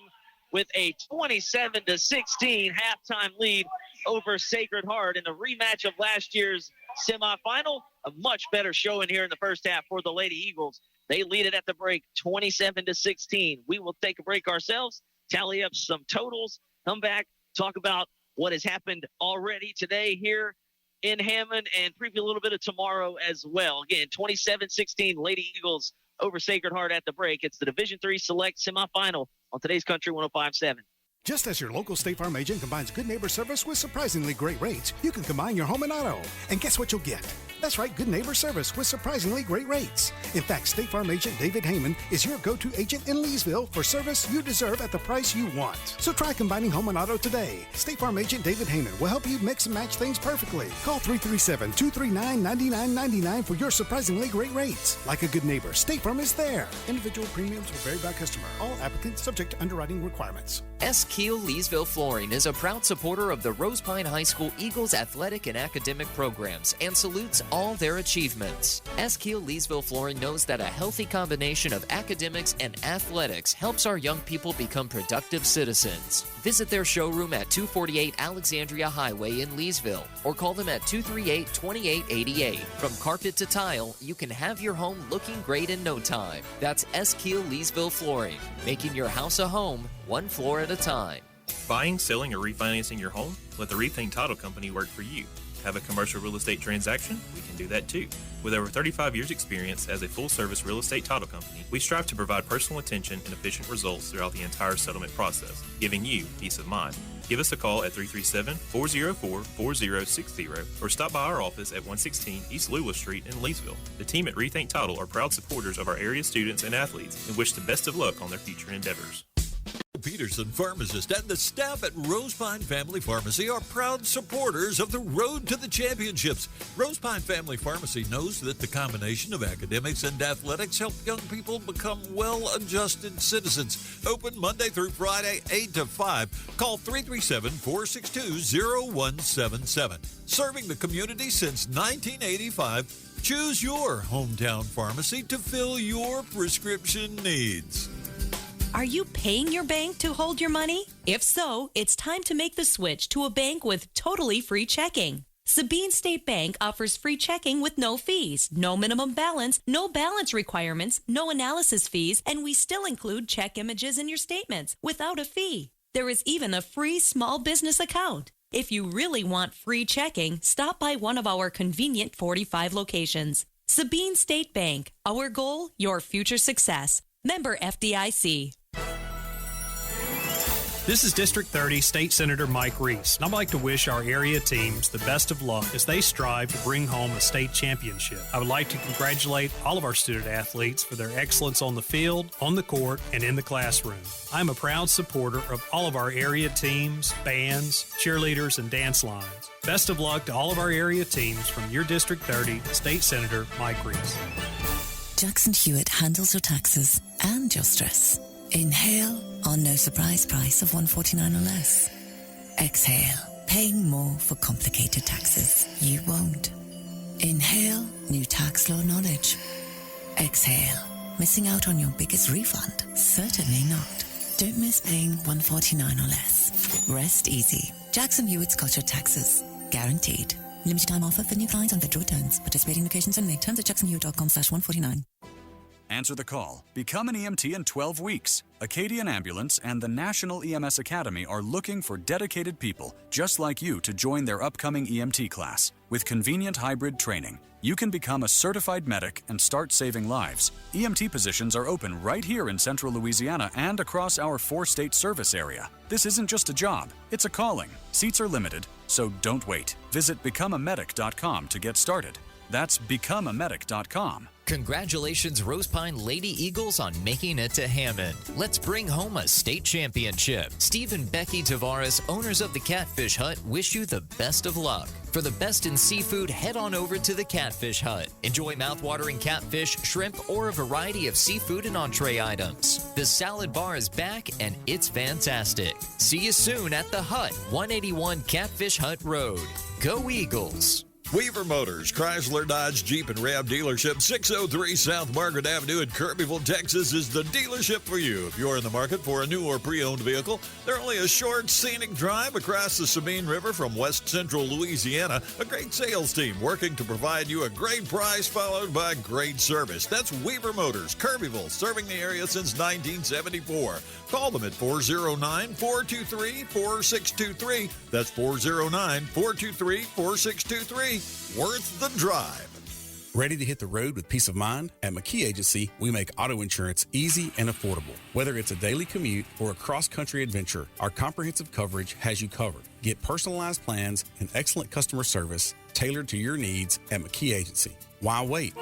S1: with a 27-16 halftime lead over Sacred Heart in the rematch of last year's semifinal. A much better showing here in the first half for the Lady Eagles. They lead it at the break 27-16. We will take a break ourselves, tally up some totals, come back, talk about what has happened already today here in Hammond, and preview a little bit of tomorrow as well. Again, 27-16 Lady Eagles over Sacred Heart at the break. It's the Division III Select semifinal on today's Country 105.7.
S10: Just as your local State Farm agent combines good neighbor service with surprisingly great rates, you can combine your home and auto. And guess what you'll get? That's right, good neighbor service with surprisingly great rates. In fact, State Farm agent David Heyman is your go-to agent in Leesville for service you deserve at the price you want. So try combining home and auto today. State Farm agent David Heyman will help you mix and match things perfectly. Call 337-239-9999 for your surprisingly great rates. Like a good neighbor, State Farm is there. Individual premiums will vary by customer. All applicants subject to underwriting requirements.
S3: Keel Leesville Flooring is a proud supporter of the Rosepine High School Eagles athletic and academic programs and salutes all their achievements. Keel Leesville Flooring knows that a healthy combination of academics and athletics helps our young people become productive citizens. Visit their showroom at 248 Alexandria Highway in Leesville or call them at 238-2888. From carpet to tile, you can have your home looking great in no time. That's Keel Leesville Flooring, making your house a home one floor at a time.
S11: Buying, selling, or refinancing your home? Let the Rethink Title Company work for you. Have a commercial real estate transaction? We can do that too. With over 35 years' experience as a full-service real estate title company, we strive to provide personal attention and efficient results throughout the entire settlement process, giving you peace of mind. Give us a call at 337-404-4060 or stop by our office at 116 East Lula Street in Leesville. The team at Rethink Title are proud supporters of our area students and athletes and wish the best of luck on their future endeavors.
S12: Peterson Pharmacist and the staff at Rosepine Family Pharmacy are proud supporters of the Road to the Championships. Rosepine Family Pharmacy knows that the combination of academics and athletics help young people become well-adjusted citizens. Open Monday through Friday, 8 to 5. Call 337-462-0177. Serving the community since 1985, choose your hometown pharmacy to fill your prescription needs.
S13: Are you paying your bank to hold your money? If so, it's time to make the switch to a bank with totally free checking. Sabine State Bank offers free checking with no fees, no minimum balance, no balance requirements, no analysis fees, and we still include check images in your statements without a fee. There is even a free small business account. If you really want free checking, stop by one of our convenient 45 locations. Sabine State Bank. Our goal, your future success. Member FDIC.
S14: This is District 30 State Senator Mike Reese, and I'd like to wish our area teams the best of luck as they strive to bring home a state championship. I would like to congratulate all of our student athletes for their excellence on the field, on the court, and in the classroom. I'm a proud supporter of all of our area teams, bands, cheerleaders, and dance lines. Best of luck to all of our area teams from your District 30 State Senator Mike Reese.
S15: Jackson Hewitt handles your taxes and your stress. Inhale on no surprise price of $149 or less. Exhale, paying more for complicated taxes. You won't. Inhale, new tax law knowledge. Exhale, missing out on your biggest refund? Certainly not. Don't miss paying $149 or less. Rest easy. Jackson Hewitt's got your taxes. Guaranteed. Limited time offer for new clients on federal returns. Participating locations only. Terms at jacksonhewitt.com/149.
S16: Answer the call. Become an EMT in 12 weeks. Acadian Ambulance and the National EMS Academy are looking for dedicated people just like you to join their upcoming EMT class. With convenient hybrid training, you can become a certified medic and start saving lives. EMT positions are open right here in central Louisiana and across our 4-state service area. This isn't just a job, it's a calling. Seats are limited, so don't wait. Visit becomeamedic.com to get started. That's becomeamedic.com.
S3: Congratulations, Rosepine Lady Eagles, on making it to Hammond. Let's bring home a state championship. Steve and Becky Tavares, owners of the Catfish Hut, wish you the best of luck. For the best in seafood, head on over to the Catfish Hut. Enjoy mouthwatering catfish, shrimp, or a variety of seafood and entree items. The salad bar is back, and it's fantastic. See you soon at the Hut, 181 Catfish Hut Road. Go Eagles!
S12: Weaver Motors, Chrysler, Dodge, Jeep, and Ram dealership, 603 South Margaret Avenue in Kirbyville, Texas, is the dealership for you. If you're in the market for a new or pre-owned vehicle, they're only a short, scenic drive across the Sabine River from west central Louisiana. A great sales team working to provide you a great price followed by great service. That's Weaver Motors, Kirbyville, serving the area since 1974. Call them at 409-423-4623. That's 409-423-4623. Worth the drive.
S17: Ready to hit the road with peace of mind? At McKee Agency, we make auto insurance easy and affordable. Whether it's a daily commute or a cross-country adventure, our comprehensive coverage has you covered. Get personalized plans and excellent customer service tailored to your needs at McKee Agency. Why wait?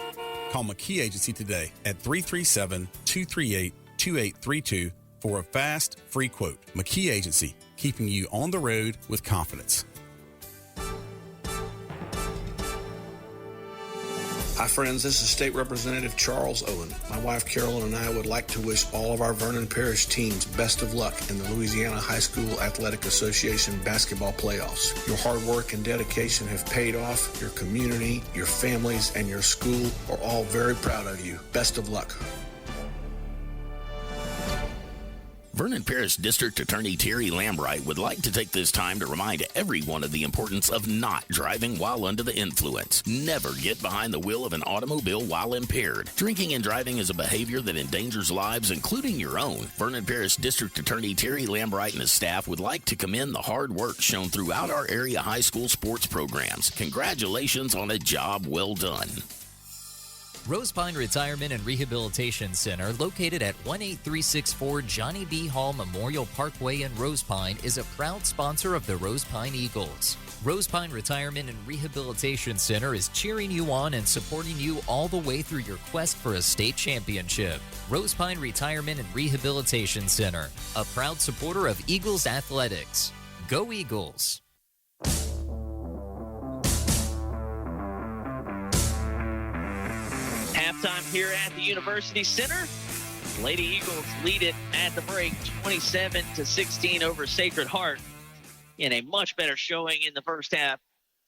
S17: Call McKee Agency today at 337-238-2832 for a fast, free quote. McKee Agency, keeping you on the road with confidence.
S18: Hi friends, this is State Representative Charles Owen. My wife Carolyn and I would like to wish all of our Vernon Parish teams best of luck in the Louisiana High School Athletic Association basketball playoffs. Your hard work and dedication have paid off. Your community, your families, and your school are all very proud of you. Best of luck.
S2: Vernon Parish District Attorney Terry Lambright would like to take this time to remind everyone of the importance of not driving while under the influence. Never get behind the wheel of an automobile while impaired. Drinking and driving is a behavior that endangers lives, including your own. Vernon Parish District Attorney Terry Lambright and his staff would like to commend the hard work shown throughout our area high school sports programs. Congratulations on a job well done.
S3: Rosepine Retirement and Rehabilitation Center, located at 18364 Johnny B. Hall Memorial Parkway in Rosepine, is a proud sponsor of the Rosepine Eagles. Rosepine Retirement and Rehabilitation Center is cheering you on and supporting you all the way through your quest for a state championship. Rosepine Retirement and Rehabilitation Center, a proud supporter of Eagles athletics. Go Eagles!
S1: Halftime here at the University Center. Lady Eagles lead it at the break, 27-16 over Sacred Heart, in a much better showing in the first half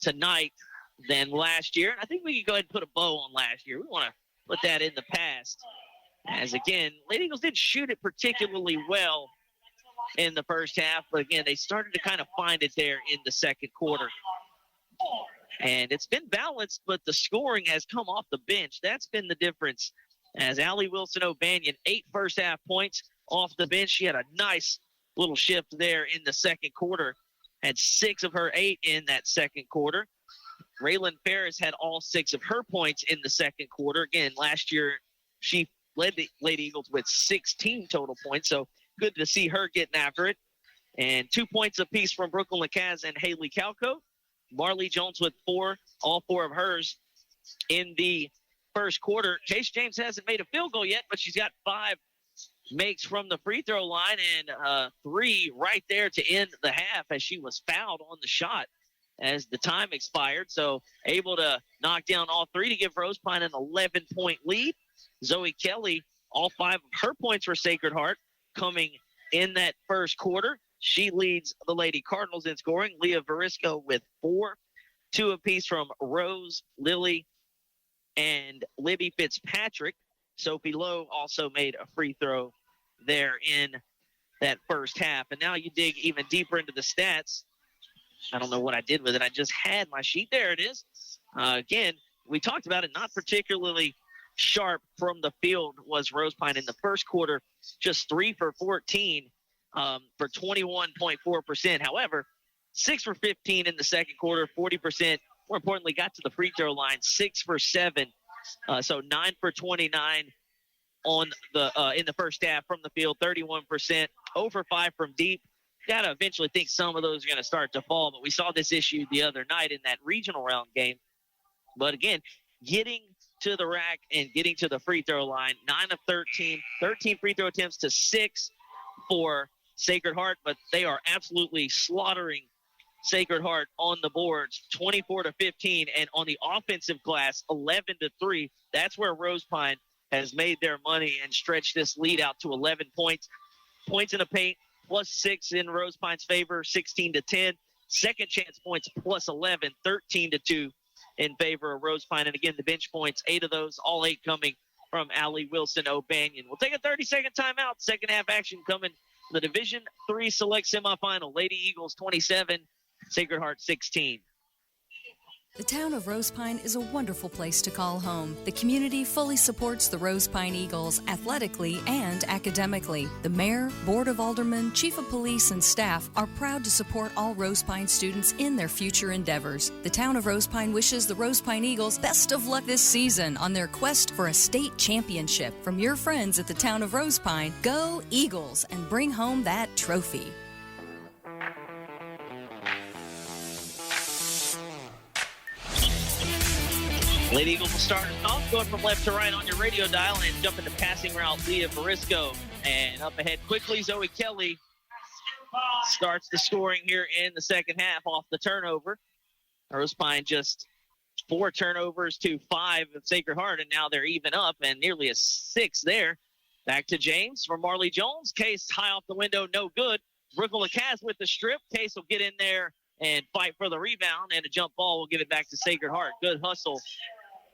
S1: tonight than last year. And I think we can go ahead and put a bow on last year. We want to put that in the past. As again, Lady Eagles didn't shoot it particularly well in the first half, but again, they started to kind of find it there in the second quarter. And it's been balanced, but the scoring has come off the bench. That's been the difference. As Allie Wilson O'Banion, 8 first-half points off the bench. She had a nice little shift there in the second quarter. Had 6 of her 8 in that second quarter. Raylan Ferris had all 6 of her points in the second quarter. Again, last year she led the Lady Eagles with 16 total points, so good to see her getting after it. And 2 points apiece from Brooklyn Lacaz and Haley Calco. Marley Jones with 4, all 4 of hers in the first quarter. Case James hasn't made a field goal yet, but she's got 5 makes from the free throw line and 3 right there to end the half as she was fouled on the shot as the time expired. So able to knock down all 3 to give Rosepine an 11-point lead. Zoe Kelly, all 5 of her points for Sacred Heart coming in that first quarter. She leads the Lady Cardinals in scoring. Leah Verisco with 4, 2 apiece from Rose, Lily, and Libby Fitzpatrick. Sophie Lowe also made a free throw there in that first half. And now you dig even deeper into the stats. I don't know what I did with it. I just had my sheet. There it is. Again, we talked about it, not particularly sharp from the field was Rosepine in the first quarter, just 3 for 14. For 21.4%. However, 6 for 15 in the second quarter, 40%. More importantly, got to the free throw line, 6 for 7. So 9 for 29 on the in the first half from the field, 31%. 0 for 5 from deep. Got to eventually think some of those are going to start to fall, but we saw this issue the other night in that regional round game. But again, getting to the rack and getting to the free throw line, 9 of 13, 13 free throw attempts to 6 for Sacred Heart, but they are absolutely slaughtering Sacred Heart on the boards, 24-15, and on the offensive glass, 11-3. That's where Rosepine has made their money and stretched this lead out to 11 points. Points in the paint, plus 6 in Rosepine's favor, 16-10. Second chance points, plus 11, 13-2 in favor of Rosepine. And again, the bench points, 8 of those, all 8 coming from Allie Wilson O'Banion. We'll take a 30-second timeout. Second half action coming. The Division III Select Semifinal. Lady Eagles 27, Sacred Heart 16.
S7: The town of Rosepine is a wonderful place to call home. The community fully supports the Rosepine Eagles athletically and academically. The mayor, board of aldermen, chief of police, and staff are proud to support all Rosepine students in their future endeavors. The town of Rosepine wishes the Rosepine Eagles best of luck this season on their quest for a state championship. From your friends at the town of Rosepine, go Eagles and bring home that trophy.
S1: Lady Eagles will start off going from left to right on your radio dial and jump into passing route. Leah Verisco, and up ahead quickly, Zoe Kelly starts the scoring here in the second half off the turnover. Rosepine just 4 turnovers to 5 of Sacred Heart, and now they're even up and nearly a 6 there. Back to James for Marley Jones. Case high off the window, no good. Brooklyn Lacaz with the strip. Case will get in there and fight for the rebound, and a jump ball will give it back to Sacred Heart. Good hustle.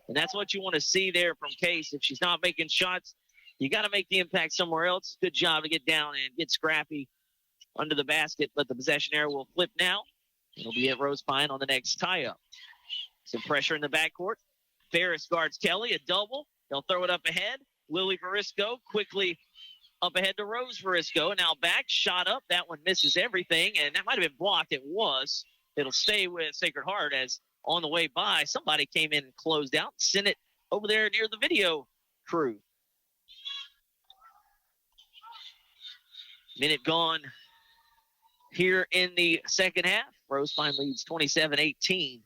S1: And that's what you want to see there from Case. If she's not making shots, you got to make the impact somewhere else. Good job to get down and get scrappy under the basket, but the possession area will flip now. It'll be at Rosepine on the next tie-up. Some pressure in the backcourt. Ferris guards Kelly, a double. They'll throw it up ahead. Lily Varisco quickly up ahead to Rose Varisco. Now back, shot up. That one misses everything, and that might have been blocked. It was. It'll stay with Sacred Heart as on the way by, somebody came in and closed out, sent it over there near the video crew. Minute gone here in the second half. Rosepine leads 27-18.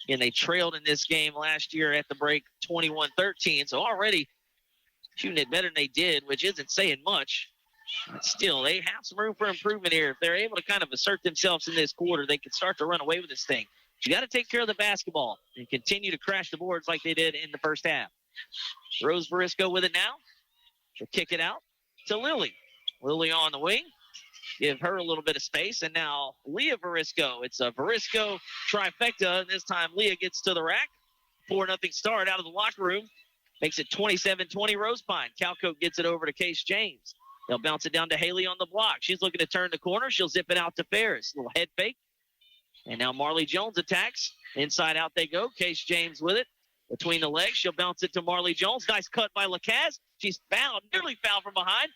S1: And they trailed in this game last year at the break 21-13. So already shooting it better than they did, which isn't saying much. But still, they have some room for improvement here. If they're able to kind of assert themselves in this quarter, they can start to run away with this thing. But you got to take care of the basketball and continue to crash the boards like they did in the first half. Rose Varisco with it now. She'll kick it out to Lily. Lily on the wing. Give her a little bit of space. And now Leah Varisco. It's a Varisco trifecta. And this time Leah gets to the rack. 4-0 start out of the locker room. Makes it 27-20 Rosepine. Calcote gets it over to Case James. They'll bounce it down to Haley on the block. She's looking to turn the corner. She'll zip it out to Ferris. Little head fake. And now Marley Jones attacks. Inside out they go. Case James with it. Between the legs. She'll bounce it to Marley Jones. Nice cut by Lacaz. She's fouled. Nearly fouled from behind.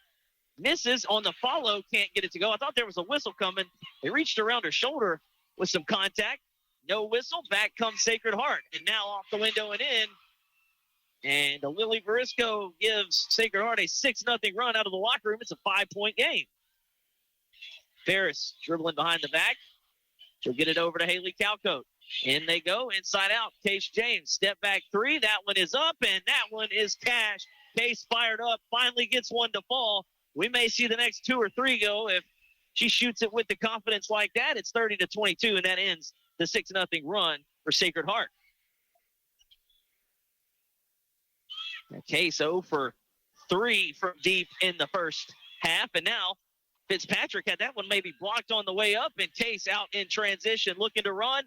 S1: Misses on the follow. Can't get it to go. I thought there was a whistle coming. They reached around her shoulder with some contact. No whistle. Back comes Sacred Heart. And now off the window and in. And Lily Varisco gives Sacred Heart a 6-0 run out of the locker room. It's a 5-point game. Ferris dribbling behind the back. She'll get it over to Haley Calcote. In they go, inside out. Case James, step back three. That one is up, and that one is cash. Case fired up, finally gets one to fall. We may see the next 2 or 3 go. If she shoots it with the confidence like that, it's 30-22, and that ends the 6-0 run for Sacred Heart. Case 0 for 3 from deep in the first half, and now Fitzpatrick had that one maybe blocked on the way up, and Case out in transition looking to run.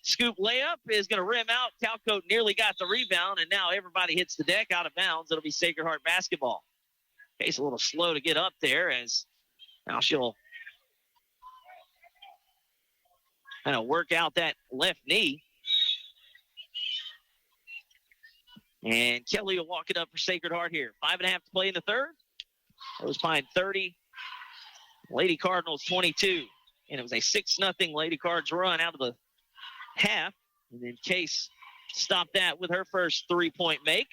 S1: Scoop layup is going to rim out. Calcote nearly got the rebound, and now everybody hits the deck out of bounds. It'll be Sacred Heart basketball. Case a little slow to get up there as now she'll kind of work out that left knee. And Kelly will walk it up for Sacred Heart here. 5.5 to play in the third. Rosepine 30. Lady Cardinals 22. And it was a 6-0 Lady Cards run out of the half. And then Case stopped that with her first 3-point make.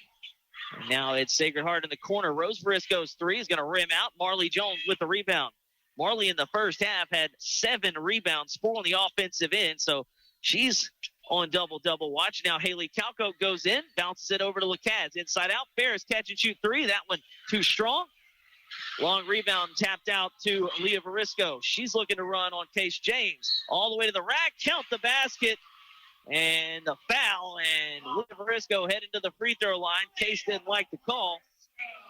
S1: And now it's Sacred Heart in the corner. Rose Varisco's three is going to rim out. Marley Jones with the rebound. Marley in the first half had 7 rebounds, 4 on the offensive end. So she's on double-double watch. Now Haley Calcote goes in, bounces it over to Lacaz. Inside out, Ferris catch and shoot three. That one too strong. Long rebound tapped out to Leah Varisco. She's looking to run on Case James. All the way to the rack, count the basket, and the foul. And Leah Varisco heading to the free throw line. Case didn't like the call.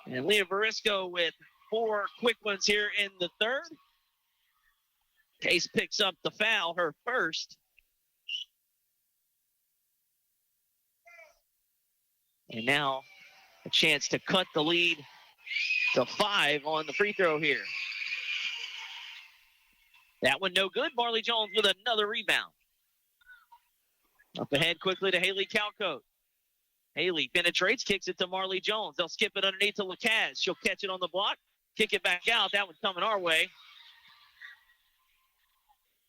S1: And Leah Varisco with 4 quick ones here in the third. Case picks up the foul, her first. And now a chance to cut the lead to 5 on the free throw here. That one no good. Marley Jones with another rebound. Up ahead quickly to Haley Calcote. Haley penetrates, kicks it to Marley Jones. They'll skip it underneath to Lacaz. She'll catch it on the block, kick it back out. That one's coming our way.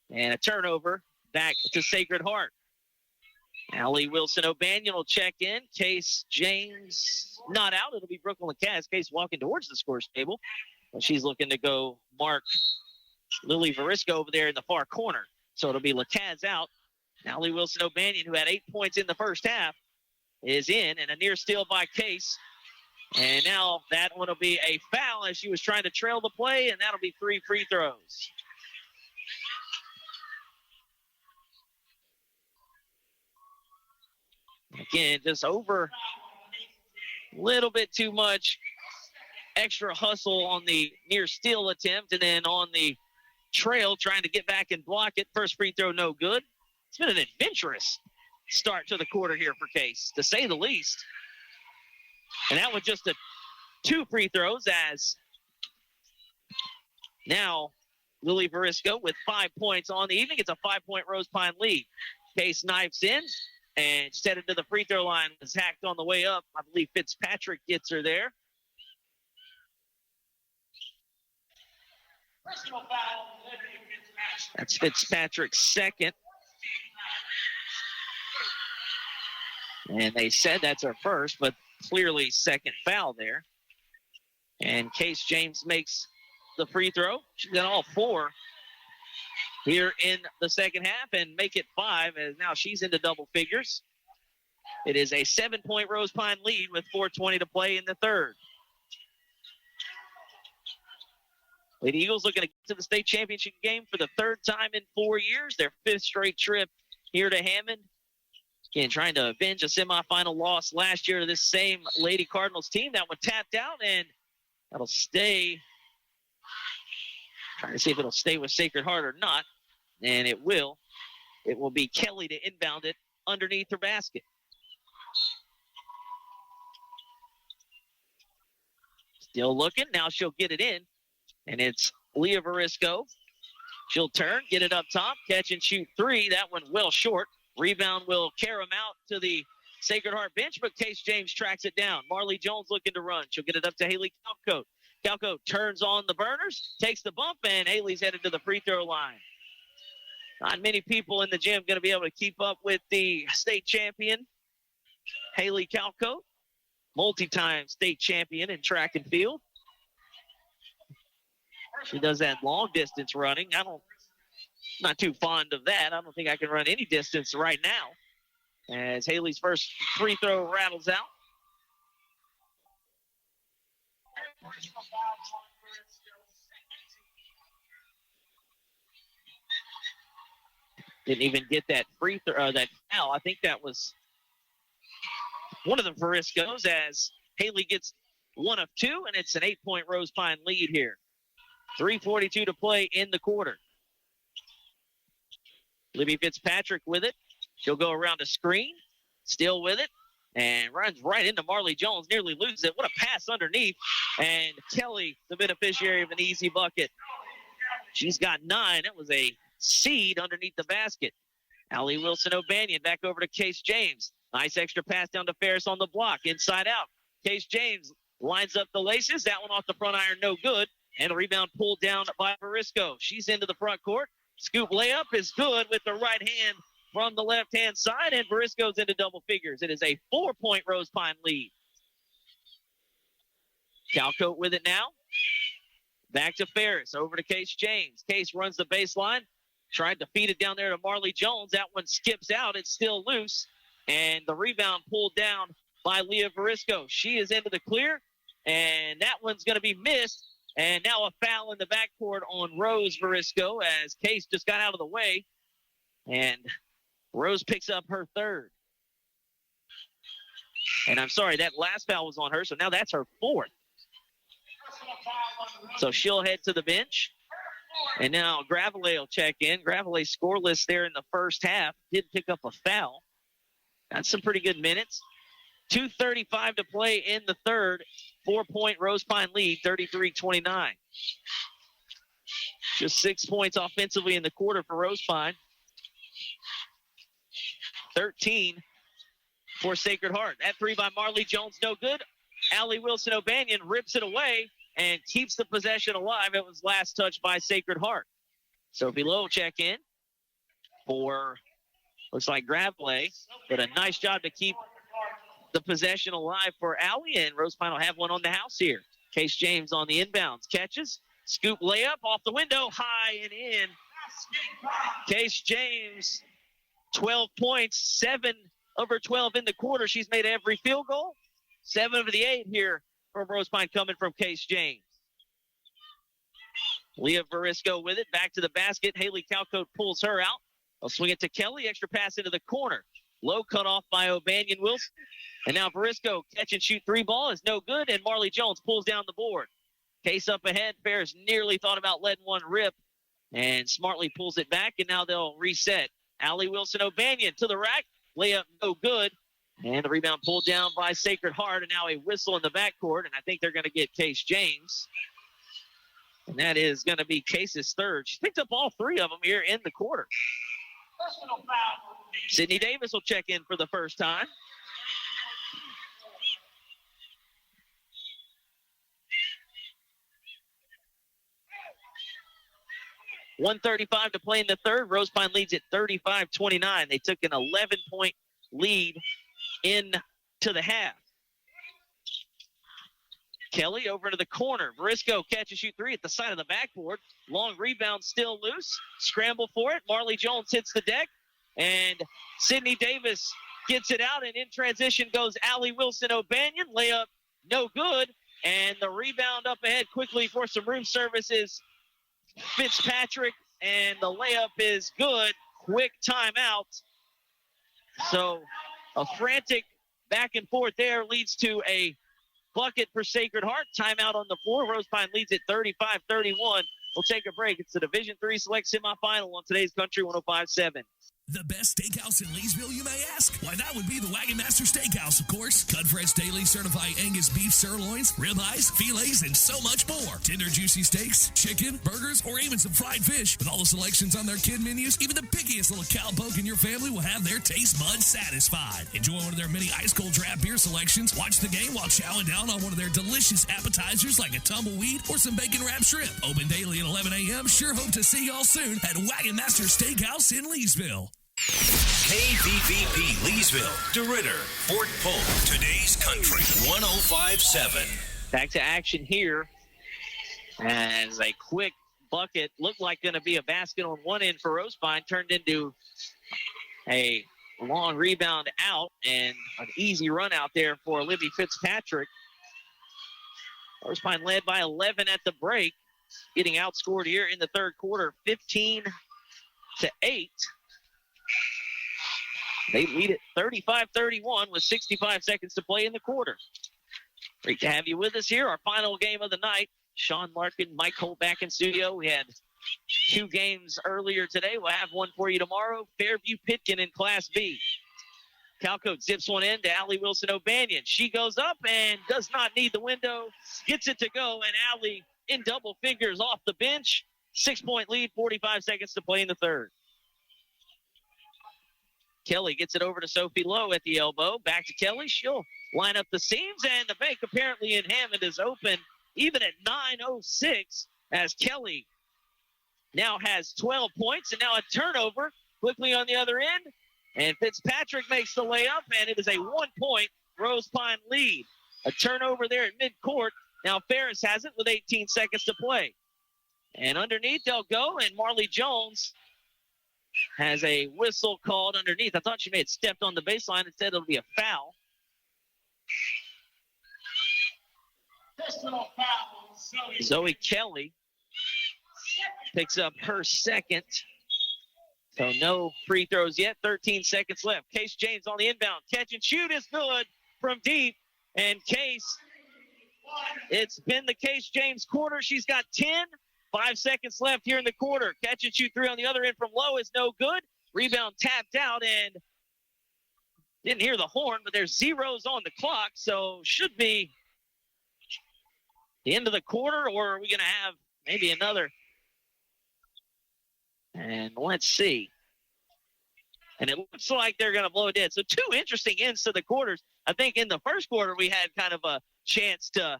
S1: And a turnover back to Sacred Heart. Allie Wilson-O'Banion will check in. Case James not out. It'll be Brooklyn Lacaz. Case walking towards the scores table. And she's looking to go mark Lily Varisco over there in the far corner. So it'll be Lacaz out. Allie Wilson-O'Banion, who had 8 points in the first half, is in. And a near steal by Case. And now that one will be a foul as she was trying to trail the play. And that'll be 3 free throws. Again, just over a little bit too much extra hustle on the near steal attempt, and then on the trail trying to get back and block it. First free throw, no good. It's been an adventurous start to the quarter here for Case, to say the least. And that was just a 2 free throws as now Lily Varisco with 5 points on the evening. It's a 5-point Rosepine lead. Case knifes in and she's headed to the free throw line. Was hacked on the way up. I believe Fitzpatrick gets her there. That's Fitzpatrick's second. And they said that's her first, but clearly second foul there. And Case James makes the free throw. She's got all 4 here in the second half and make it 5 as now she's into double figures. It is a 7-point Rosepine lead with 4:20 to play in the third. Lady Eagles looking to get to the state championship game for the 3rd time in 4 years. Their 5th straight trip here to Hammond. Again, trying to avenge a semifinal loss last year to this same Lady Cardinals team. That one tapped out, and that'll stay. Trying to see if it'll stay with Sacred Heart or not, and it will. It will be Kelly to inbound it underneath her basket. Still looking. Now she'll get it in, and it's Leah Varisco. She'll turn, get it up top, catch and shoot 3. That one well short. Rebound will carry him out to the Sacred Heart bench, but Case James tracks it down. Marley Jones looking to run. She'll get it up to Haley Calcote. Calcote turns on the burners, takes the bump, and Haley's headed to the free throw line. Not many people in the gym going to be able to keep up with the state champion, Haley Calcote, multi-time state champion in track and field. She does that long distance running. Not too fond of that. I don't think I can run any distance right now. As Haley's first free throw rattles out. Didn't even get that free throw, that foul. I think that was one of the Variscos as Haley gets 1 of 2, and it's an 8-point Rosepine lead here. 3:42 to play in the quarter. Libby Fitzpatrick with it. She'll go around a screen, still with it, and runs right into Marley Jones, nearly loses it. What a pass underneath, and Kelly, the beneficiary of an easy bucket. She's got 9. It was a seed underneath the basket. Allie Wilson-O'Banion back over to Case James. Nice extra pass down to Ferris on the block, inside out. Case James lines up the laces. That one off the front iron, no good. And a rebound pulled down by Varisco. She's into the front court. Scoop layup is good with the right hand from the left-hand side, and Varisco's into double figures. It is a 4-point Rosepine lead. Calcote with it now. Back to Ferris, over to Case James. Case runs the baseline, tried to feed it down there to Marley Jones. That one skips out. It's still loose, and the rebound pulled down by Leah Varisco. She is into the clear, and that one's going to be missed. And now a foul in the backcourt on Rose Varisco as Case just got out of the way. And Rose picks up her 3rd. And I'm sorry, that last foul was on her, so now that's her 4th. So she'll head to the bench. And now Gravelet will check in. Gravelet scoreless there in the first half. Did pick up a foul. Got some pretty good minutes. 2:35 to play in the third. 4-point Rosepine lead, 33-29. Just 6 points offensively in the quarter for Rosepine. 13 for Sacred Heart. That 3 by Marley Jones, no good. Allie Wilson-O'Banion rips it away and keeps the possession alive. It was last touched by Sacred Heart. Sophie Lowe check in for, looks like Gravelet, but a nice job to keep the possession alive for Allie, and Rosepine will have one on the house here. Case James on the inbounds. Catches. Scoop layup off the window. High and in. Case James, 12 points. 7 of her 12 in the quarter. She's made every field goal. 7 of the 8 here from Rosepine coming from Case James. Leah Varisco with it. Back to the basket. Haley Calcote pulls her out. They'll swing it to Kelly. Extra pass into the corner. Low cut off by O'Banion Wilson. And now Varisco catch and shoot 3 ball is no good, and Marley Jones pulls down the board. Case up ahead. Ferris nearly thought about letting one rip and smartly pulls it back, and now they'll reset. Allie Wilson-O'Banion to the rack. Layup no good, And the rebound pulled down by Sacred Heart, and now a whistle in the backcourt, and I think they're going to get Case James. And that is going to be Case's third. She's picked up all three of them here in the quarter. Sydney Davis will check in for the first time. .135 to play in the third. Rosepine leads at 35-29. They took an 11-point lead into the half. Kelly over to the corner. Briscoe catch and shoot three at the side of the backboard. Long rebound still loose. Scramble for it. Marley Jones hits the deck. And Sydney Davis gets it out. And in transition goes Allie Wilson-O'Banion. Layup no good. And the rebound up ahead quickly for some room service is Fitzpatrick. And the layup is good. Quick timeout. So a frantic back and forth there leads to a bucket for Sacred Heart. Timeout on the floor. Rosepine leads at 35-31. We'll take a break. It's the Division III Select Semifinal on today's Country 105.7.
S8: The best steakhouse in Leesville, you may ask? Why, that would be the Wagon Master Steakhouse, of course. Cut fresh daily, certified Angus beef sirloins, ribeyes, fillets, and so much more. Tender, juicy steaks, chicken, burgers, or even some fried fish. With all the selections on their kid menus, even the pickiest little cowpoke in your family will have their taste buds satisfied. Enjoy one of their many ice-cold draft beer selections. Watch the game while chowing down on one of their delicious appetizers like a tumbleweed or some bacon-wrapped shrimp. Open daily at 11 a.m. Sure hope to see y'all soon at Wagon Master Steakhouse in Leesville.
S19: KVVP Leesville, DeRidder, Fort Polk, today's Country 105.7.
S1: Back to action here as a quick bucket looked like going to be a basket on one end for Rosepine, turned into a long rebound out and an easy run out there for Libby Fitzpatrick. Rosepine led by 11 at the break, getting outscored here in the third quarter, 15-8. They lead it 35-31 with 65 seconds to play in the quarter. Great to have you with us here. Our final game of the night. Sean Larkin, Mike Holt back in studio. We had two games earlier today. We'll have one for you tomorrow. Fairview Pitkin in Class B. Calcote zips one in to Allie Wilson-O'Banion. She goes up and does not need the window. Gets it to go, and Allie in double figures off the bench. 6-point lead, 45 seconds to play in the third. Kelly gets it over to Sophie Lowe at the elbow. Back to Kelly. She'll line up the seams, and the bank apparently in Hammond is open even at 9:06 as Kelly now has 12 points and now a turnover quickly on the other end. And Fitzpatrick makes the layup, and it is a 1-point Rosepine lead. A turnover there at midcourt. Now Ferris has it with 18 seconds to play. And underneath they'll go, and Marley Jones has a whistle called underneath. I thought she may have stepped on the baseline. Instead, it'll be a foul. Zoe Kelly picks up her second. So no free throws yet. 13 seconds left. Case James on the inbound. Catch and shoot is good from deep. And Case, it's been the Case James quarter. She's got 10. 5 seconds left here in the quarter. Catch and shoot three on the other end from Lowe is no good. Rebound tapped out, and didn't hear the horn, but there's zeros on the clock, so should be the end of the quarter, or are we going to have maybe another? And let's see. And it looks like they're going to blow it dead. So two interesting ends to the quarters. I think in the first quarter we had kind of a chance to,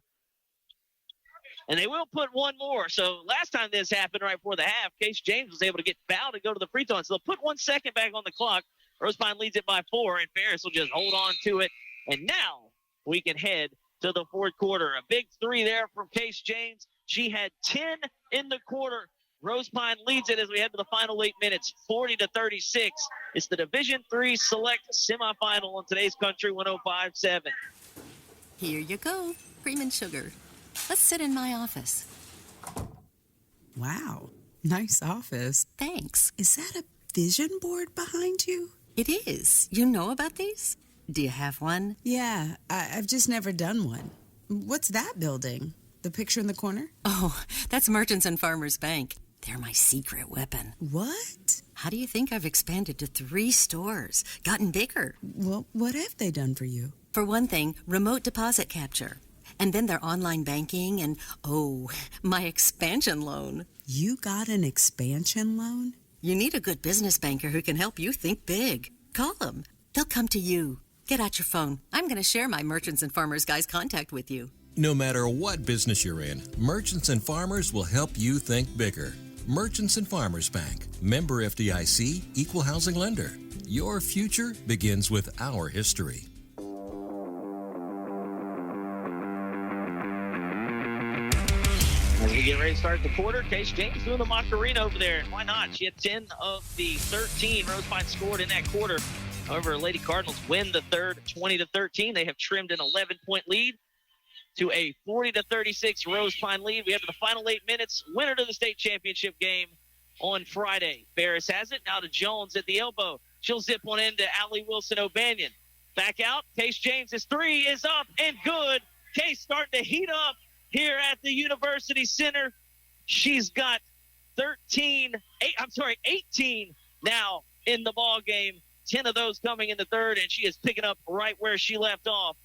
S1: and they will put one more. So last time this happened right before the half, Case James was able to get fouled and go to the free throw line. So they'll put 1 second back on the clock. Rosepine leads it by 4, and Ferris will just hold on to it. And now we can head to the fourth quarter. A big three there from Case James. She had 10 in the quarter. Rosepine leads it as we head to the final 8 minutes, 40-36. It's the Division III Select Semifinal on today's Country 105.7.
S4: Here you go, cream and sugar. Let's sit in my office.
S5: Wow, nice office.
S4: Thanks.
S5: Is that a vision board behind you?
S4: It is. You know about these? Do you have one?
S5: Yeah, I've just never done one. What's that building? The picture in the corner?
S4: Oh, that's Merchants and Farmers Bank. They're my secret weapon.
S5: What?
S4: How do you think I've expanded to 3 stores, gotten bigger?
S5: Well, what have they done for you?
S4: For one thing, remote deposit capture. And then their online banking and, my expansion loan.
S5: You got an expansion loan?
S4: You need a good business banker who can help you think big. Call them. They'll come to you. Get out your phone. I'm going to share my Merchants and Farmers Guy's contact with you.
S6: No matter what business you're in, Merchants and Farmers will help you think bigger. Merchants and Farmers Bank, member FDIC, equal housing lender. Your future begins with our history.
S1: As we get ready to start the quarter, Case James doing the Macarena over there. And why not? She had 10 of the 13 Rosepine scored in that quarter. However, Lady Cardinals win the third 20-13. They have trimmed an 11-point lead to a 40-36 Rosepine lead. We have the final 8 minutes. Winner to the state championship game on Friday. Ferris has it. Now to Jones at the elbow. She'll zip one into Allie Wilson-O'Banion. Back out. Case James's three is up and good. Case starting to heat up here at the University Center. She's got 18 now in the ball game. 10 of those coming in the third, and she is picking up right where she left off.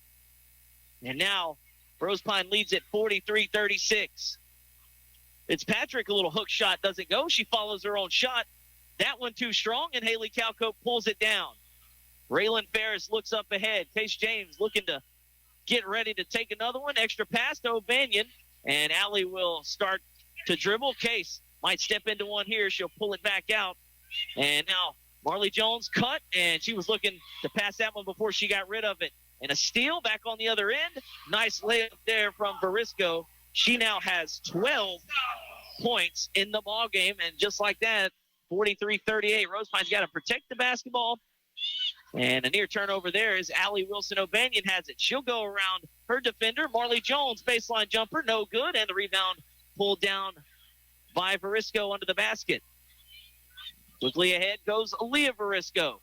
S1: And now Rosepine leads at 43-36. Fitzpatrick, a little hook shot doesn't go. She follows her own shot. That one too strong, and Haley Calcote pulls it down. Raylan Ferris looks up ahead. Case James looking to get ready to take another one. Extra pass to O'Banion, and Allie will start to dribble. Case might step into one here. She'll pull it back out. And now Marley Jones cut, and she was looking to pass that one before she got rid of it. And a steal back on the other end. Nice layup there from Varisco. She now has 12 points in the ball game, and just like that, 43-38. Rosepine's got to protect the basketball. And a near turnover there is Allie Wilson-O'Banion has it. She'll go around her defender. Marley Jones, baseline jumper, no good. And the rebound pulled down by Varisco under the basket. Quickly ahead goes Aaliyah Varisco.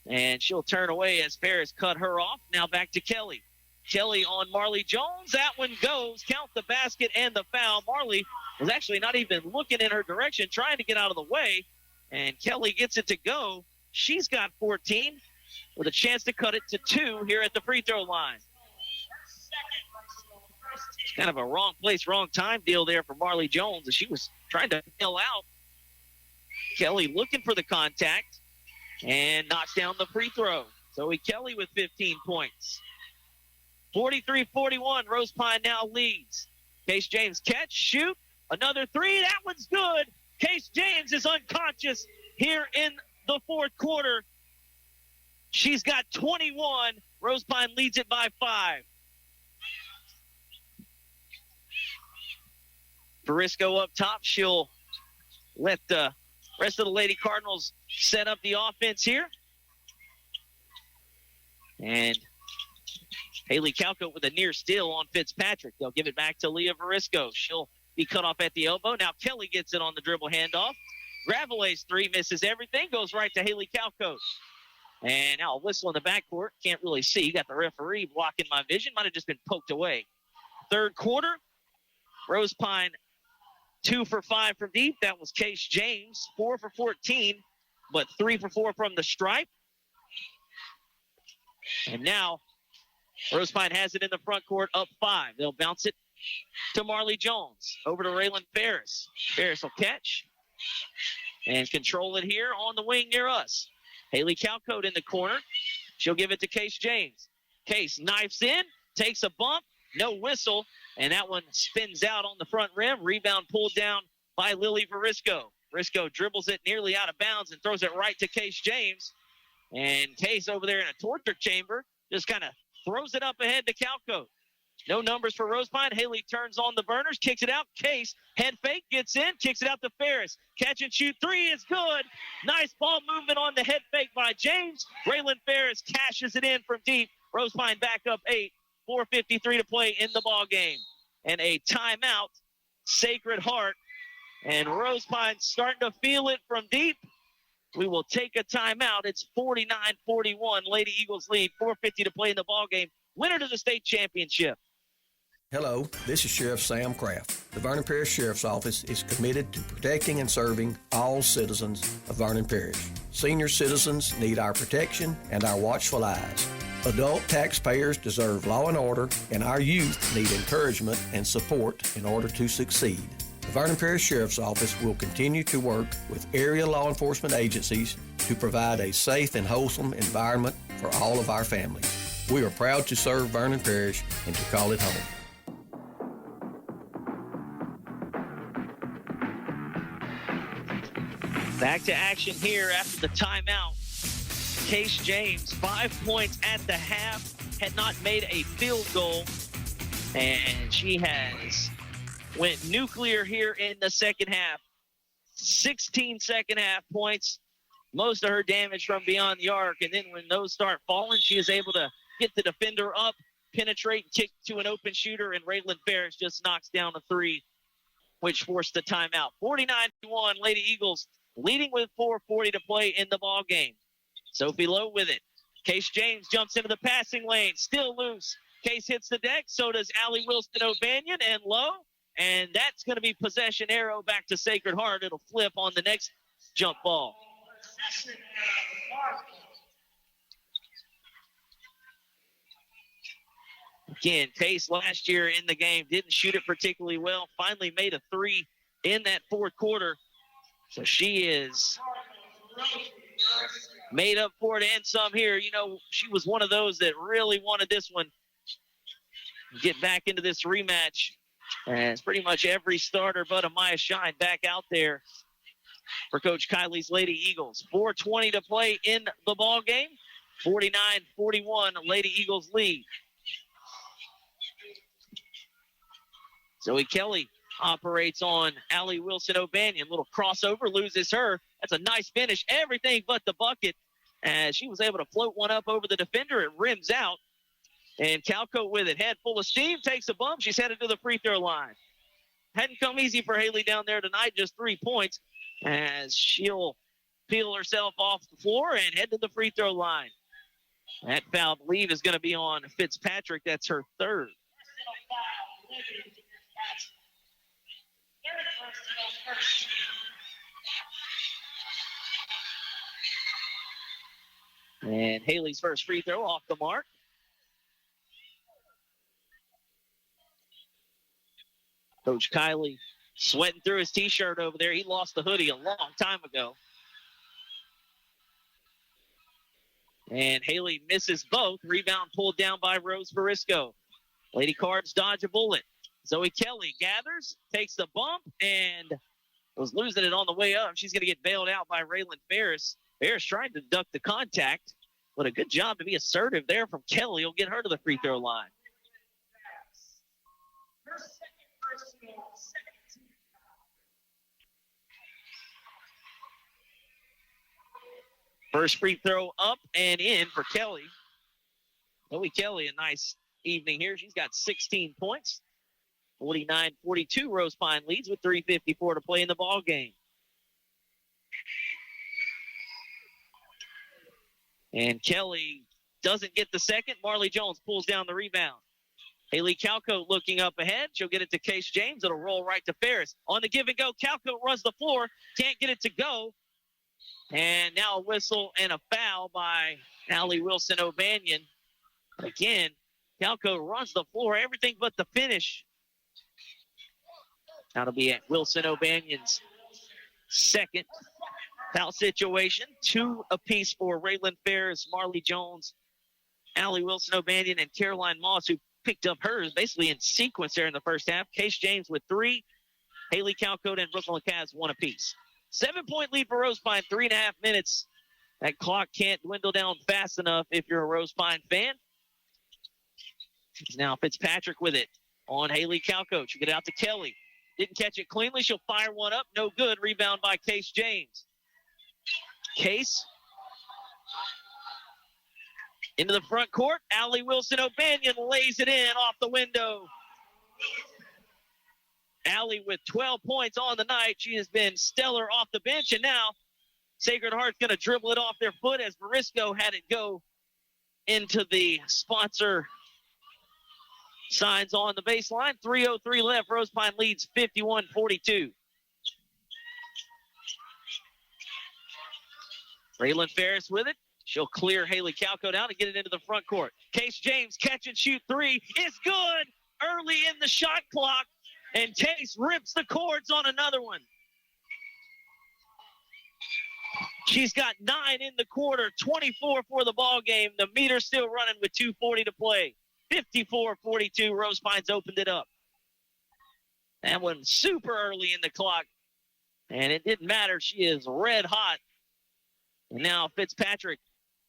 S1: And she'll turn away as Ferris cut her off. Now back to Kelly. Kelly on Marley Jones. That one goes. Count the basket and the foul. Marley was actually not even looking in her direction, trying to get out of the way. And Kelly gets it to go. She's got 14 with a chance to cut it to 2 here at the free throw line. It's kind of a wrong place, wrong time deal there for Marley Jones as she was trying to bail out. Kelly looking for the contact and knocks down the free throw. Zoe Kelly with 15 points. 43-41, Rosepine now leads. Case James catch, shoot, another three. That one's good. Case James is unconscious here in the fourth quarter. She's got 21. Rosepine leads it by 5. Varisco up top. She'll let the rest of the Lady Cardinals set up the offense here. And Haley Calcote with a near steal on Fitzpatrick. They'll give it back to Leah Varisco. She'll be cut off at the elbow. Now Kelly gets it on the dribble handoff. Gravelay's three misses everything. Goes right to Haley Calcote. And now a whistle in the backcourt. Can't really see. You got the referee blocking my vision. Might have just been poked away. Third quarter. Rosepine 2 for 5 from deep. That was Case James. 4 for 14, but 3 for 4 from the stripe. And now Rosepine has it in the front court, up 5. They'll bounce it to Marley Jones. Over to Raylan Ferris. Ferris will catch and control it here on the wing near us. Haley Calcote in the corner. She'll give it to Case James. Case knifes in, takes a bump, no whistle, and that one spins out on the front rim. Rebound pulled down by Lily Varisco. Varisco dribbles it nearly out of bounds and throws it right to Case James. And Case over there in a torture chamber just kind of throws it up ahead to Calcote. No numbers for Rosepine. Haley turns on the burners, kicks it out. Case, head fake, gets in, kicks it out to Ferris. Catch and shoot three is good. Nice ball movement on the head fake by James. Raylan Ferris cashes it in from deep. Rosepine back up 8. 4:53 to play in the ball game. And a timeout, Sacred Heart. And Rosepine starting to feel it from deep. We will take a timeout. It's 49-41. Lady Eagles lead. 4:50 to play in the ball game. Winner to the state championship.
S9: Hello, this is Sheriff Sam Kraft. The Vernon Parish Sheriff's Office is committed to protecting and serving all citizens of Vernon Parish. Senior citizens need our protection and our watchful eyes. Adult taxpayers deserve law and order, and our youth need encouragement and support in order to succeed. The Vernon Parish Sheriff's Office will continue to work with area law enforcement agencies to provide a safe and wholesome environment for all of our families. We are proud to serve Vernon Parish and to call it home.
S1: Back to action here after the timeout. Case James, 5 points at the half, had not made a field goal, and she has went nuclear here in the second half. 16 second half points, most of her damage from beyond the arc, and then when those start falling, she is able to get the defender up, penetrate, kick to an open shooter, and Raylan Ferris just knocks down a three, which forced the timeout. 49-1, Lady Eagles leading with 4:40 to play in the ball game. Sophie Lowe with it. Case James jumps into the passing lane, still loose. Case hits the deck, so does Allie Wilson O'Banion and Lowe, and that's going to be possession arrow back to Sacred Heart. It'll flip on the next jump ball. Again, Case last year in the game didn't shoot it particularly well, finally made a three in that fourth quarter. So she is made up for it and some here. You know, she was one of those that really wanted this one. Get back into this rematch. And it's pretty much every starter but Amaya Shine back out there for Coach Kylie's Lady Eagles. 4:20 to play in the ball game. 49-41, Lady Eagles lead. Zoe Kelly operates on Allie Wilson O'Banion. Little crossover, loses her. That's a nice finish. Everything but the bucket. As she was able to float one up over the defender, it rims out. And Calco with it. Head full of steam, takes a bump. She's headed to the free throw line. Hadn't come easy for Haley down there tonight, just 3 points. As she'll peel herself off the floor and head to the free throw line. That foul, I believe, is going to be on Fitzpatrick. That's her third. And Haley's first free throw off the mark. Coach Kylie sweating through his T-shirt over there. He lost the hoodie a long time ago. And Haley misses both. Rebound pulled down by Rose Barisco. Lady Cards dodge a bullet. Zoe Kelly gathers, takes the bump, and was losing it on the way up. She's going to get bailed out by Raylan Ferris. Ferris trying to duck the contact, but a good job to be assertive there from Kelly. Will get her to the free throw line. First free throw up and in for Kelly. Zoe Kelly, a nice evening here. She's got 16 points. 49-42, Rosepine leads with 3:54 to play in the ball game. And Kelly doesn't get the second. Marley Jones pulls down the rebound. Haley Calco looking up ahead. She'll get it to Case James. It'll roll right to Ferris. On the give and go, Calco runs the floor. Can't get it to go. And now a whistle and a foul by Allie Wilson O'Banion. Again, Calco runs the floor, everything but the finish. That'll be at Wilson O'Banion's second foul situation. 2 apiece for Raylan Ferris, Marley Jones, Allie Wilson O'Banion, and Caroline Moss, who picked up hers basically in sequence there in the first half. Case James with 3. Haley Calcota and Brooklyn Cavs 1 apiece. 7-point lead for Rosepine, 3.5 minutes. That clock can't dwindle down fast enough if you're a Rosepine fan. Now Fitzpatrick with it on Haley Calco. She'll get it out to Kelly. Didn't catch it cleanly. She'll fire one up. No good. Rebound by Case James. Case into the front court. Allie Wilson O'Banion lays it in off the window. Allie with 12 points on the night. She has been stellar off the bench. And now Sacred Heart's going to dribble it off their foot as Barisco had it go into the sponsor signs on the baseline. 3:03 left. Rosepine leads 51-42. Raylan Ferris with it. She'll clear Haley Calco down and get it into the front court. Case James catch and shoot three. It's good early in the shot clock. And Case rips the cords on another one. She's got 9 in the quarter, 24 for the ball game. The meter's still running with 2:40 to play. 54-42, Rosepines opened it up. That one super early in the clock. And it didn't matter. She is red hot. And now Fitzpatrick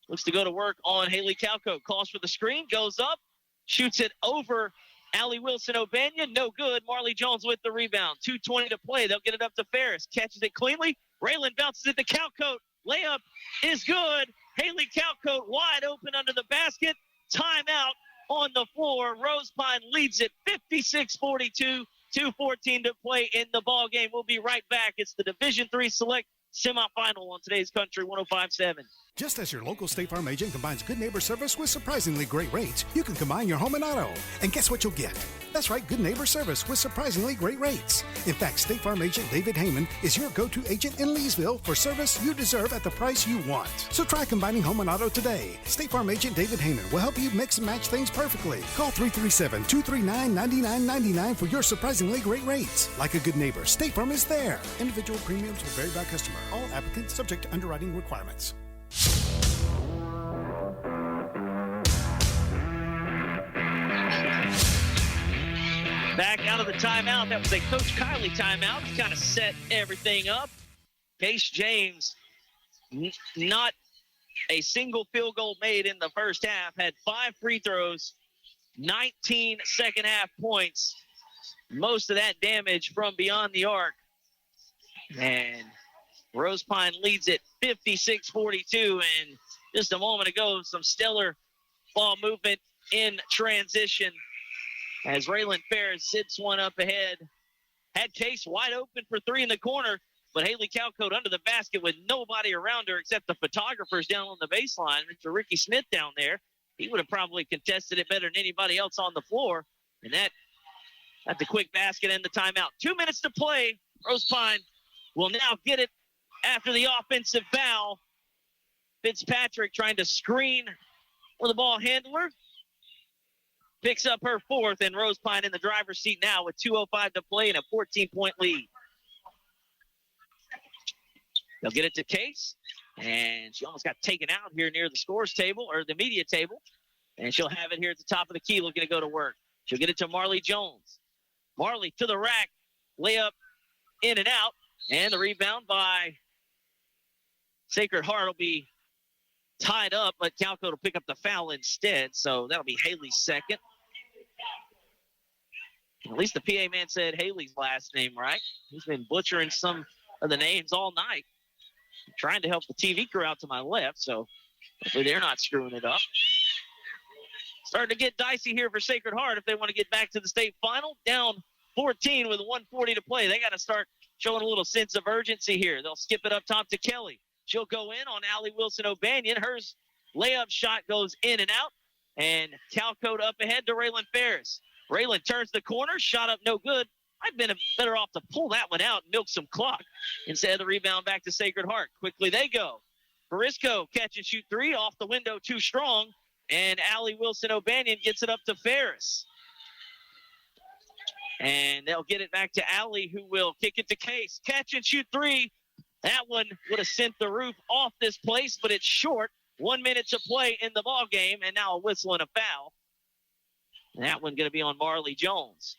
S1: looks to go to work on Haley Calco. Calls for the screen, goes up, shoots it over Allie Wilson-O'Banion. No good. Marley Jones with the rebound. 2:20 to play. They'll get it up to Ferris. Catches it cleanly. Raylan bounces it to Calcote. Layup is good. Haley Calcote wide open under the basket. Timeout on the floor. Rosepine leads it 56-42. 2:14 to play in the ball game. We'll be right back. It's the Division III Select semifinal on today's Country 105.7.
S10: Just as your local State Farm agent combines good neighbor service with surprisingly great rates, you can combine your home and auto. And guess what you'll get? That's right, good neighbor service with surprisingly great rates. In fact, State Farm agent David Heyman is your go-to agent in Leesville for service you deserve at the price you want. So try combining home and auto today. State Farm agent David Heyman will help you mix and match things perfectly. Call 337-239-9999 for your surprisingly great rates. Like a good neighbor, State Farm is there. Individual premiums will vary by customer. All applicants subject to underwriting requirements.
S1: Back out of the timeout. That was a Coach Kiley timeout to kind of set everything up. Case James, not a single field goal made in the first half, had 5 free throws, 19 second half points. Most of that damage from beyond the arc. And Rosepine leads it 56-42. And just a moment ago, some stellar ball movement in transition as Raylan Ferris zips one up ahead. Had Case wide open for 3 in the corner, but Haley Calcote under the basket with nobody around her except the photographers down on the baseline. Mr. Ricky Smith down there, he would have probably contested it better than anybody else on the floor. And that at the quick basket and the timeout. 2 minutes to play. Rosepine will now get it after the offensive foul. Fitzpatrick trying to screen for the ball handler. Picks up her 4th, and Rosepine in the driver's seat now with 2:05 to play and a 14-point lead. They'll get it to Case, and she almost got taken out here near the scores table, or the media table, and she'll have it here at the top of the key looking to go to work. She'll get it to Marley Jones. Marley to the rack, layup in and out, and the rebound by Sacred Heart will be tied up, but Calco will pick up the foul instead, so that'll be Haley's second. At least the PA man said Haley's last name right. He's been butchering some of the names all night. I'm trying to help the TV crew out to my left, so hopefully they're not screwing it up. Starting to get dicey here for Sacred Heart if they want to get back to the state final. Down 14 with 1:40 to play. They got to start showing a little sense of urgency here. They'll skip it up top to Kelly. She'll go in on Allie Wilson-O'Banion. Her layup shot goes in and out, and Calcote up ahead to Raylan Ferris. Raylan turns the corner, shot up no good. I've been better off to pull that one out and milk some clock instead of the rebound back to Sacred Heart. Quickly they go. Barisco catch and shoot 3 off the window, too strong, and Allie Wilson-O'Banion gets it up to Ferris. And they'll get it back to Allie, who will kick it to Case. Catch and shoot 3. That one would have sent the roof off this place, but it's short. 1 minute to play in the ball game, and now a whistle and a foul. And that one going to be on Marley Jones.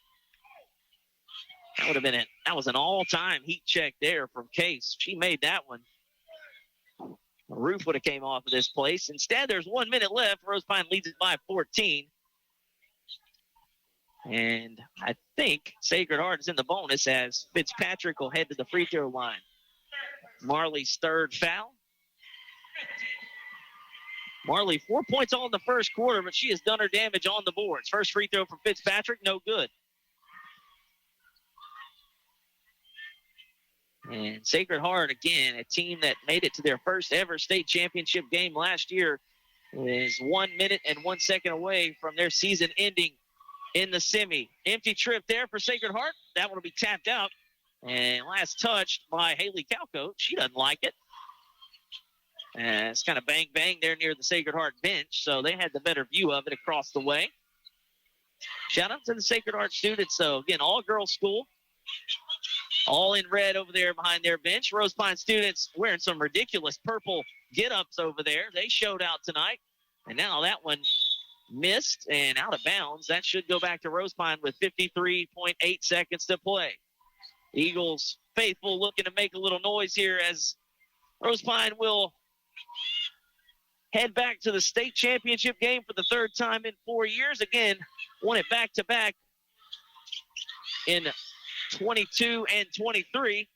S1: That would have been it. That was an all-time heat check there from Case. She made that one. The roof would have came off of this place. Instead, there's 1 minute left. Rosepine leads it by 14. And I think Sacred Heart is in the bonus as Fitzpatrick will head to the free throw line. Marley's 3rd foul. Marley, 4 points all in the first quarter, but she has done her damage on the boards. First free throw from Fitzpatrick, no good. And Sacred Heart, again, a team that made it to their first ever state championship game last year, is 1 minute and 1 second away from their season ending in the semi. Empty trip there for Sacred Heart. That one will be tapped out. And last touched by Haley Calco. She doesn't like it. And it's kind of bang, bang there near the Sacred Heart bench. So they had the better view of it across the way. Shout out to the Sacred Heart students. So, again, all-girls school. All in red over there behind their bench. Rosepine students wearing some ridiculous purple get-ups over there. They showed out tonight. And now that one missed and out of bounds. That should go back to Rosepine with 53.8 seconds to play. Eagles faithful looking to make a little noise here as Rosepine will head back to the state championship game for the third time in 4 years. Again, won it back-to-back in 22 and 23,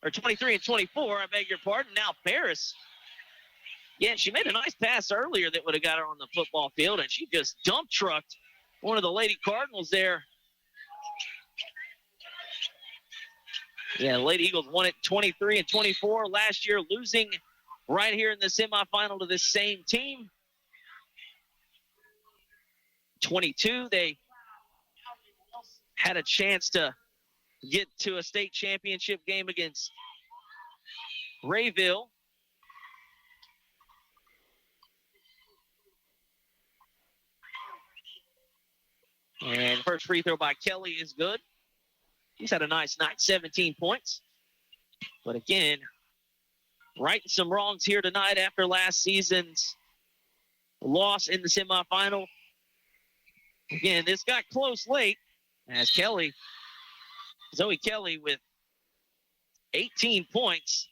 S1: or 23 and 24, I beg your pardon. Now Ferris, yeah, she made a nice pass earlier that would have got her on the football field, and she just dump trucked one of the Lady Cardinals there. Yeah, the Lady Eagles won it 23 and 24 last year, losing right here in the semifinal to this same team. 22, they had a chance to get to a state championship game against Rayville. And first free throw by Kelly is good. He's had a nice night, 17 points. But again, righting some wrongs here tonight after last season's loss in the semifinal. Again, this got close late as Zoe Kelly with 18 points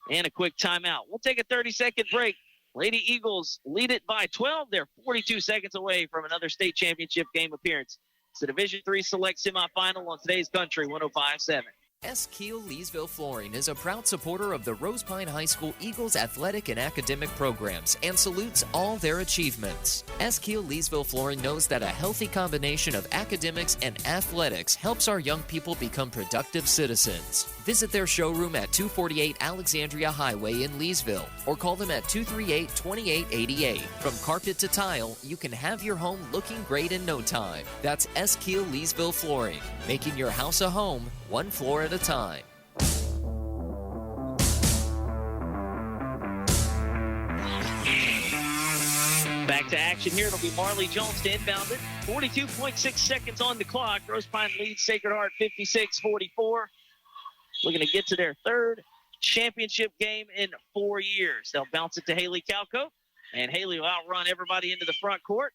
S1: and a quick timeout. We'll take a 30-second break. Lady Eagles lead it by 12. They're 42 seconds away from another state championship game appearance. It's the Division III Select Semifinal on today's Country 105.7.
S3: S. Keel Leesville Flooring is a proud supporter of the Rosepine High School Eagles athletic and academic programs and salutes all their achievements. S. Keel Leesville Flooring knows that a healthy combination of academics and athletics helps our young people become productive citizens. Visit their showroom at 248 Alexandria Highway in Leesville or call them at 238-2888. From carpet to tile, you can have your home looking great in no time. That's S. Keel Leesville Flooring, making your house a home, one floor at a time.
S1: Back to action here. It'll be Marley Jones to inbound it. 42.6 seconds on the clock. Rosepine leads Sacred Heart 56-44. Looking to get to their third championship game in 4 years. They'll bounce it to Haley Calco, and Haley will outrun everybody into the front court.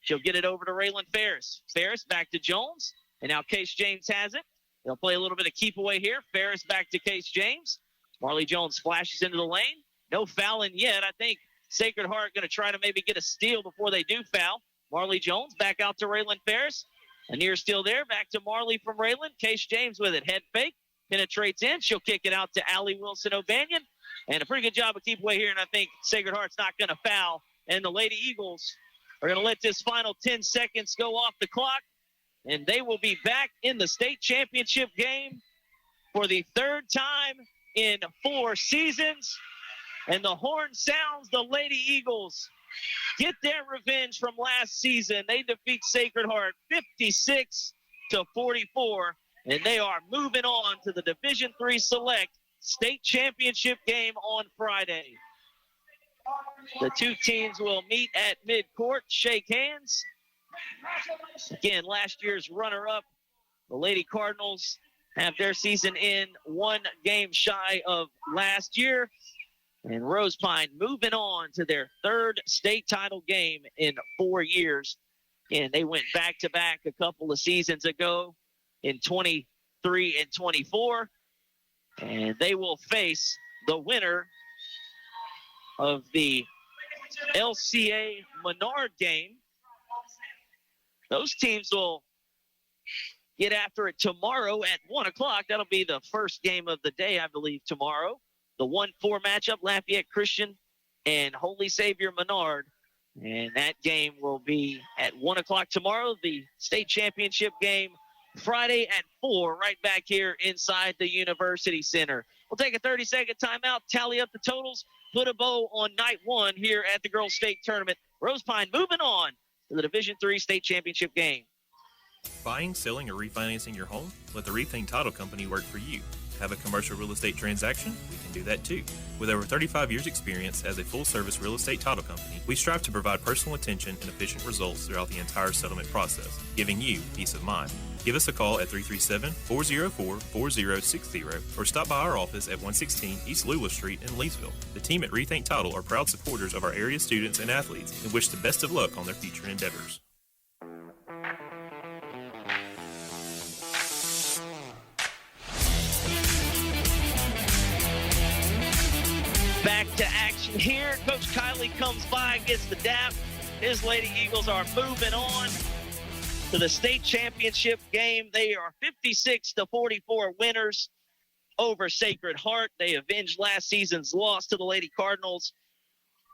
S1: She'll get it over to Raylan Ferris. Ferris back to Jones, and now Case James has it. They'll play a little bit of keep away here. Ferris back to Case James. Marley Jones flashes into the lane. No fouling yet. I think Sacred Heart going to try to maybe get a steal before they do foul. Marley Jones back out to Raylan Ferris. A near steal there. Back to Marley from Raylan. Case James with it. Head fake. Penetrates in. She'll kick it out to Allie Wilson O'Banion. And a pretty good job of keep away here. And I think Sacred Heart's not going to foul. And the Lady Eagles are going to let this final 10 seconds go off the clock. And they will be back in the state championship game for the third time in 4 seasons. And the horn sounds. The Lady Eagles get their revenge from last season. They defeat Sacred Heart 56-44. And they are moving on to the Division III Select State Championship game on Friday. The two teams will meet at midcourt, shake hands. Again, last year's runner-up, the Lady Cardinals, have their season in 1 game shy of last year. And Rosepine moving on to their third state title game in 4 years. And they went back-to-back a couple of seasons ago in 23 and 24. And they will face the winner of the LCA Menard game. Those teams will get after it tomorrow at 1 o'clock. That'll be the first game of the day, I believe, tomorrow. The 1-4 matchup, Lafayette Christian and Holy Savior Menard. And that game will be at 1 o'clock tomorrow. The state championship game Friday at 4, right back here inside the University Center. We'll take a 30-second timeout, tally up the totals, put a bow on night 1 here at the Girls State Tournament. Rosepine moving on to the Division III State Championship game.
S11: Buying, selling, or refinancing your home? Let the Rethink Title Company work for you. Have a commercial real estate transaction? We can do that too. With over 35 years experience as a full-service real estate title company, we strive to provide personal attention and efficient results throughout the entire settlement process, giving you peace of mind. Give us a call at 337-404-4060 or stop by our office at 116 East Lula Street in Leesville. The team at Rethink Title are proud supporters of our area students and athletes and wish the best of luck on their future endeavors.
S1: Back to action here. Coach Kiley comes by, gets the dap. His Lady Eagles are moving on to the state championship game. They are 56-44 winners over Sacred Heart. They avenged last season's loss to the Lady Cardinals.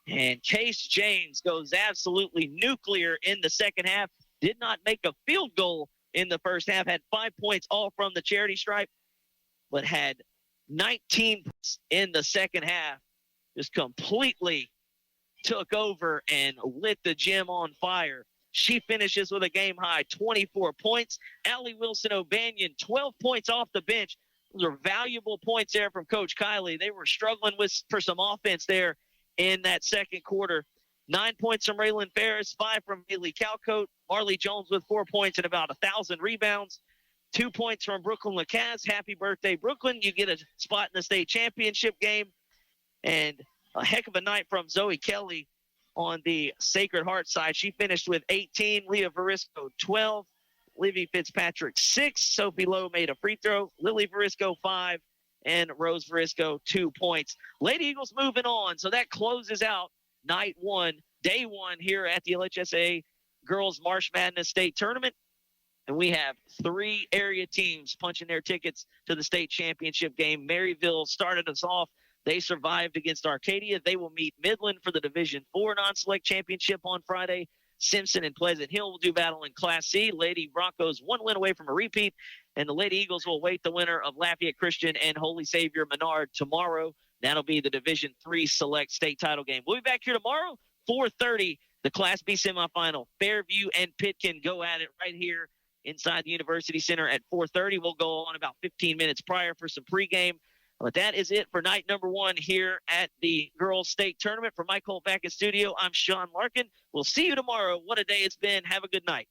S1: And Case James goes absolutely nuclear in the second half. Did not make a field goal in the first half. Had 5 points all from the charity stripe, but had 19 points in the second half. Just completely took over and lit the gym on fire. She finishes with a game-high 24 points. Allie Wilson-O'Banion, 12 points off the bench. Those are valuable points there from Coach Kiley. They were struggling for some offense there in that second quarter. 9 points from Raylan Ferris, 5 from Haley Calcote. Marley Jones with 4 points and about 1,000 rebounds. 2 points from Brooklyn Lacaze. Happy birthday, Brooklyn. You get a spot in the state championship game. And a heck of a night from Zoe Kelly on the Sacred Heart side. She finished with 18. Leah Varisco, 12. Livy Fitzpatrick, 6. Sophie Lowe made a free throw. Lily Varisco, 5. And Rose Varisco, 2 points. Lady Eagles moving on. So that closes out night one, day one here at the LHSA Girls March Madness State Tournament. And we have 3 area teams punching their tickets to the state championship game. Maryville started us off. They survived against Arcadia. They will meet Midland for the Division IV non-select championship on Friday. Simpson and Pleasant Hill will do battle in Class C. Lady Broncos 1 win away from a repeat. And the Lady Eagles will await the winner of Lafayette Christian and Holy Savior Menard tomorrow. That'll be the Division III select state title game. We'll be back here tomorrow, 4:30, the Class B semifinal. Fairview and Pitkin go at it right here inside the University Center at 4:30. We'll go on about 15 minutes prior for some pregame. But that is it for night number one here at the Girls State Tournament. For Mike Holt back in studio, I'm Sean Larkin. We'll see you tomorrow. What a day it's been. Have a good night.